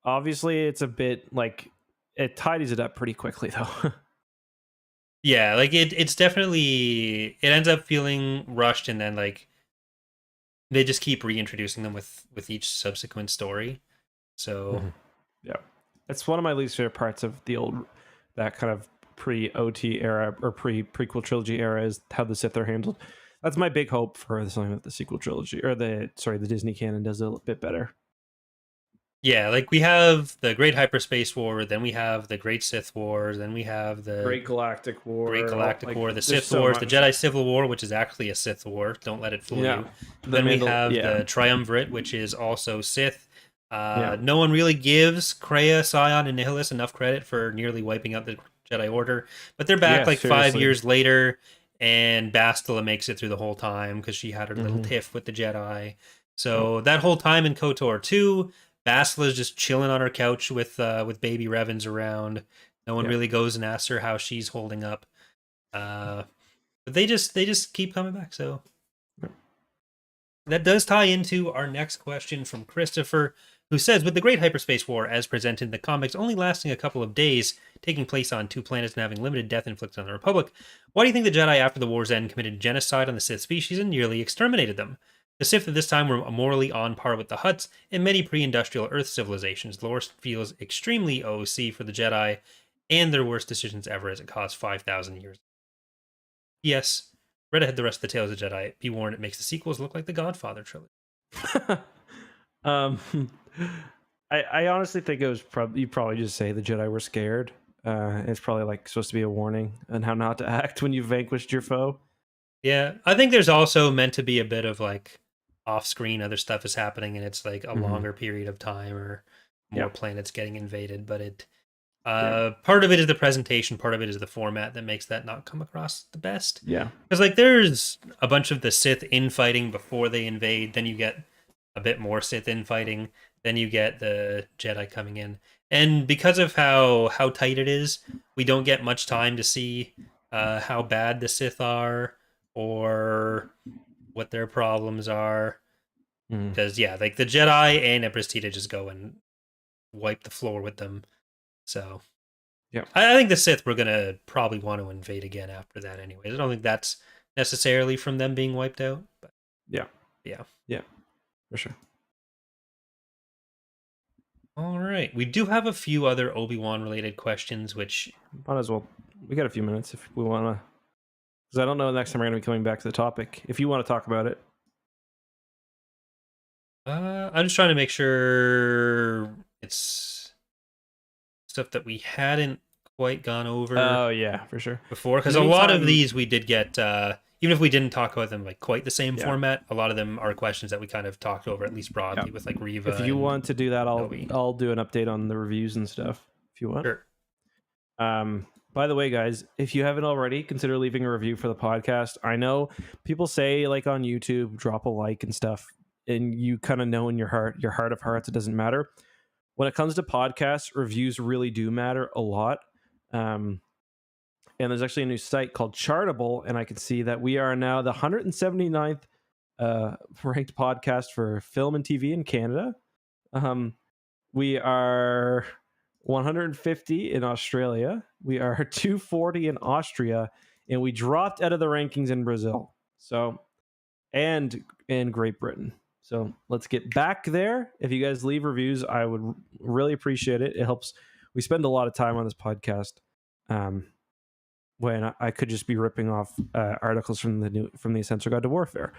Speaker 2: Obviously, it's a bit like it tidies it up pretty quickly though.
Speaker 1: Yeah, like it's definitely it ends up feeling rushed, and then like they just keep reintroducing them with each subsequent story. So
Speaker 2: Yeah, it's one of my least favorite parts of the old that kind of pre OT era or pre prequel trilogy era is how the Sith are handled. That's my big hope for something that the sequel trilogy or the Disney canon does a bit better.
Speaker 1: yeah, like we have the Great Hyperspace War, then we have the Great Sith Wars, then we have the
Speaker 2: Great Galactic War,
Speaker 1: Great Galactic
Speaker 2: like,
Speaker 1: War, the
Speaker 2: there's
Speaker 1: Sith
Speaker 2: so
Speaker 1: Wars, the
Speaker 2: much.
Speaker 1: Jedi Civil War, which is actually a Sith War. Don't let it fool
Speaker 2: Yeah,
Speaker 1: you. Then we have
Speaker 2: yeah.
Speaker 1: the Triumvirate, which is also Sith.
Speaker 2: Yeah.
Speaker 1: No one really gives Kreia, Scion, and Nihilus enough credit for nearly wiping out the Jedi Order, but they're back
Speaker 2: Yeah,
Speaker 1: like 5
Speaker 2: seriously.
Speaker 1: years later, and Bastila makes it through the whole time because she had her little
Speaker 2: Mhm.
Speaker 1: tiff with the Jedi. So that whole time in KOTOR 2, Bastila's just chilling on her couch with baby Revans around. No one
Speaker 2: Yeah.
Speaker 1: really goes and asks her how she's holding up. But they just keep coming back. So that does tie into our next question from Christopher, who says, with the Great Hyperspace War as presented in the comics only lasting a couple of days, taking place on 2 planets and having limited death inflicted on the Republic, why do you think the Jedi after the war's end committed genocide on the Sith species and nearly exterminated them? The Sith at this time were morally on par with the Hutts and many pre-industrial Earth civilizations. Lore feels extremely OC for the Jedi and their worst decisions ever as it caused 5,000 years. Yes, read ahead the rest of the Tales of the Jedi. Be warned, it makes the sequels look like the Godfather trilogy.
Speaker 2: um, I honestly think it was you probably just say the Jedi were scared. It's probably like supposed to be a warning on how not to act when you've vanquished your foe.
Speaker 1: Yeah, I think there's also meant to be a bit of like off-screen other stuff is happening, and it's like a longer period of time or more planets getting invaded. But it part of it is the presentation, part of it is the format that makes that not come across the best.
Speaker 2: Yeah,
Speaker 1: because like there's a bunch of the Sith infighting before they invade, then you get a bit more Sith infighting, then you get the Jedi coming in, and because of how tight it is, we don't get much time to see how bad the Sith are or what their problems are. Because yeah, like the Jedi and Empress Tita just go and wipe the floor with them. So
Speaker 2: yeah,
Speaker 1: I think the Sith were gonna probably want to invade again after that. Anyways, I don't think that's necessarily from them being wiped out. But
Speaker 2: yeah,
Speaker 1: yeah,
Speaker 2: for sure.
Speaker 1: All right, we do have a few other Obi-Wan related questions, which
Speaker 2: Might as well. We got a few minutes if we want to, because I don't know next time we're going to be coming back to the topic. If you want to talk about it,
Speaker 1: I'm just trying to make sure it's stuff that we hadn't quite gone over.
Speaker 2: Oh yeah, for sure.
Speaker 1: Before, because
Speaker 2: In
Speaker 1: a
Speaker 2: the
Speaker 1: lot of
Speaker 2: meantime-
Speaker 1: these we did get even if we didn't talk about them like quite the same
Speaker 2: Yeah.
Speaker 1: format, a lot of them are questions that we kind of talked over at least broadly
Speaker 2: Yeah.
Speaker 1: with like Riva.
Speaker 2: If you
Speaker 1: and
Speaker 2: want to do that,
Speaker 1: Novi.
Speaker 2: I'll do an update on the reviews and stuff if you want.
Speaker 1: Sure.
Speaker 2: By the way, guys, if you haven't already, consider leaving a review for the podcast. I know people say like on YouTube, drop a like and stuff, and you kind of know in your heart of hearts, it doesn't matter. When it comes to podcasts, reviews really do matter a lot. And there's actually a new site called Chartable, and I can see that we are now the 179th ranked podcast for film and TV in Canada. We are 150 in Australia. We are 240 in Austria, and we dropped out of the rankings in Brazil. So, and in Great Britain. So let's get back there. If you guys leave reviews, I would really appreciate it. It helps. We spend a lot of time on this podcast when I could just be ripping off articles from the Essential Guide to Warfare.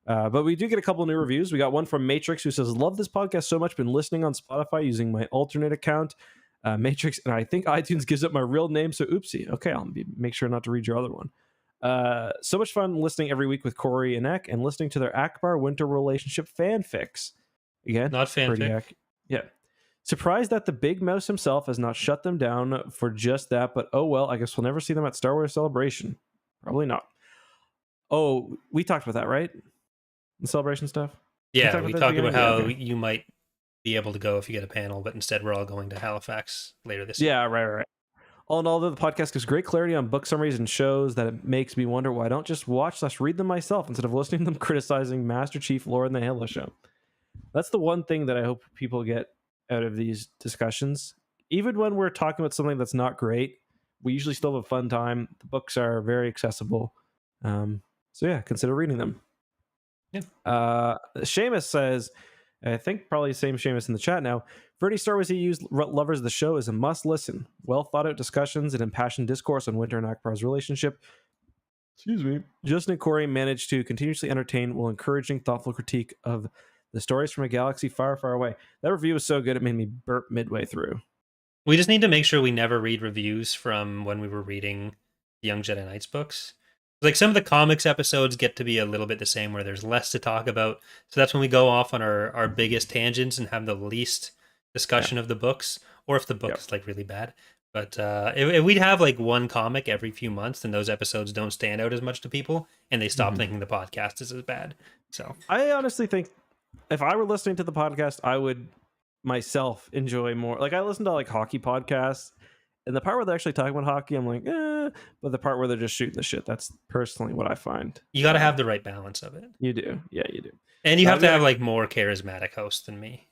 Speaker 2: But we do get a couple new reviews. We got one from Matrix who says, love this podcast so much. Been listening on Spotify using my alternate account, Matrix, and I think iTunes gives up my real name, so oopsie. Okay, I'll make sure not to read your other one. So much fun listening every week with Corey and Eck and listening to their Akbar Winter relationship fanfics. Again,
Speaker 1: Not fanfic.
Speaker 2: Yeah. Surprised that the big mouse himself has not shut them down for just that, but oh well, I guess we'll never see them at Star Wars Celebration. Probably not. Oh, we talked about that, right? The Celebration stuff?
Speaker 1: Yeah, we talked about how
Speaker 2: okay.
Speaker 1: you might be able to go if you get a panel, but instead we're all going to Halifax later this year.
Speaker 2: Yeah, right. All in all, the podcast gives great clarity on book summaries and shows that it makes me wonder why I don't just watch/read them myself instead of listening to them criticizing Master Chief, Lord, and the Halo show. That's the one thing that I hope people get out of these discussions. Even when we're talking about something that's not great, we usually still have a fun time. The books are very accessible. So yeah, consider reading them.
Speaker 1: Yeah.
Speaker 2: Seamus says, I think probably the same Seamus in the chat now, for any Star Wars EU's lovers of the show is a must listen. Well thought out discussions and impassioned discourse on Winter and Akbar's relationship. Excuse me. Justin and Corey managed to continuously entertain while encouraging thoughtful critique of the stories from a galaxy far, far away. That review was so good it made me burp midway through.
Speaker 1: We just need to make sure we never read reviews from when we were reading the Young Jedi Knights books. Like some of the comics episodes get to be a little bit the same where there's less to talk about. So that's when we go off on our biggest tangents and have the least discussion of the books, or if the book is like really bad. But if we'd have like one comic every few months, then those episodes don't stand out as much to people and they stop thinking the podcast is as bad. So
Speaker 2: I honestly think if I were listening to the podcast, I would myself enjoy more. Like I listen to like hockey podcasts, and the part where they're actually talking about hockey, I'm like, but the part where they're just shooting the shit, that's personally what I find.
Speaker 1: you got to have the right balance of it.
Speaker 2: You do. Yeah, you do.
Speaker 1: And you have to have like more charismatic hosts than me.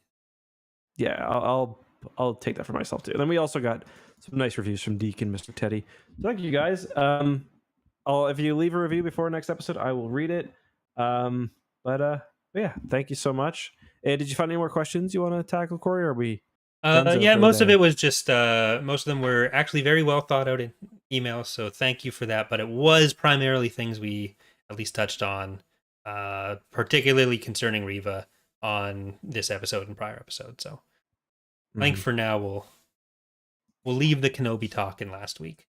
Speaker 2: Yeah, I'll take that for myself too. And then we also got some nice reviews from Deke and Mr. Teddy. So thank you guys. If you leave a review before next episode, I will read it. But yeah, thank you so much. And did you find any more questions you want to tackle, Corey? Or are we?
Speaker 1: Yeah, most of it was just most of them were actually very well thought out in emails, so thank you for that. But it was primarily things we at least touched on, particularly concerning Riva on this episode and prior episodes. So I think for now we'll leave the Kenobi talk in last week.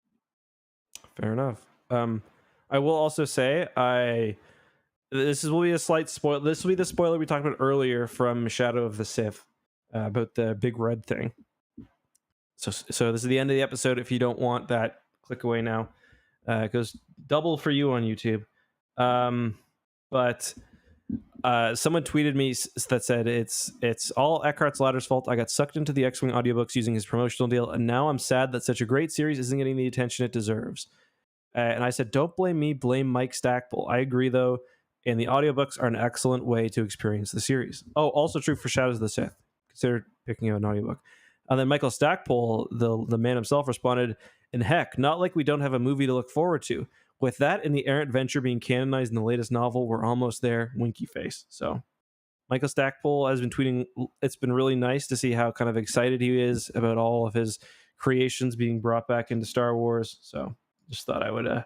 Speaker 2: Fair enough. I will also say will be a slight spoil. This will be the spoiler we talked about earlier from Shadow of the Sith. About the big red thing. So this is the end of the episode. If you don't want that, click away now. It goes double for you on YouTube. But someone tweeted me that said it's all EckhartsLadder's fault. I got sucked into the X-Wing audiobooks using his promotional deal, and now I'm sad that such a great series isn't getting the attention it deserves. And I said, don't blame me, blame Mike Stackpole. I agree, though, and the audiobooks are an excellent way to experience the series. Oh, also true for Shadows of the Sith. Consider picking up an audiobook. And then Michael Stackpole, the man himself, responded, and heck, not like we don't have a movie to look forward to. With that and the errant venture being canonized in the latest novel, we're almost there, winky face. So Michael Stackpole has been tweeting. It's been really nice to see how kind of excited he is about all of his creations being brought back into Star Wars. So just thought I would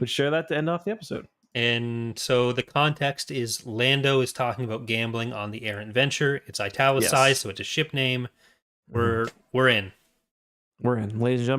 Speaker 2: share that to end off the episode.
Speaker 1: And so the context is Lando is talking about gambling on the Errant Venture. It's italicized, so it's a ship name. We're in.
Speaker 2: We're in. Ladies and gentlemen,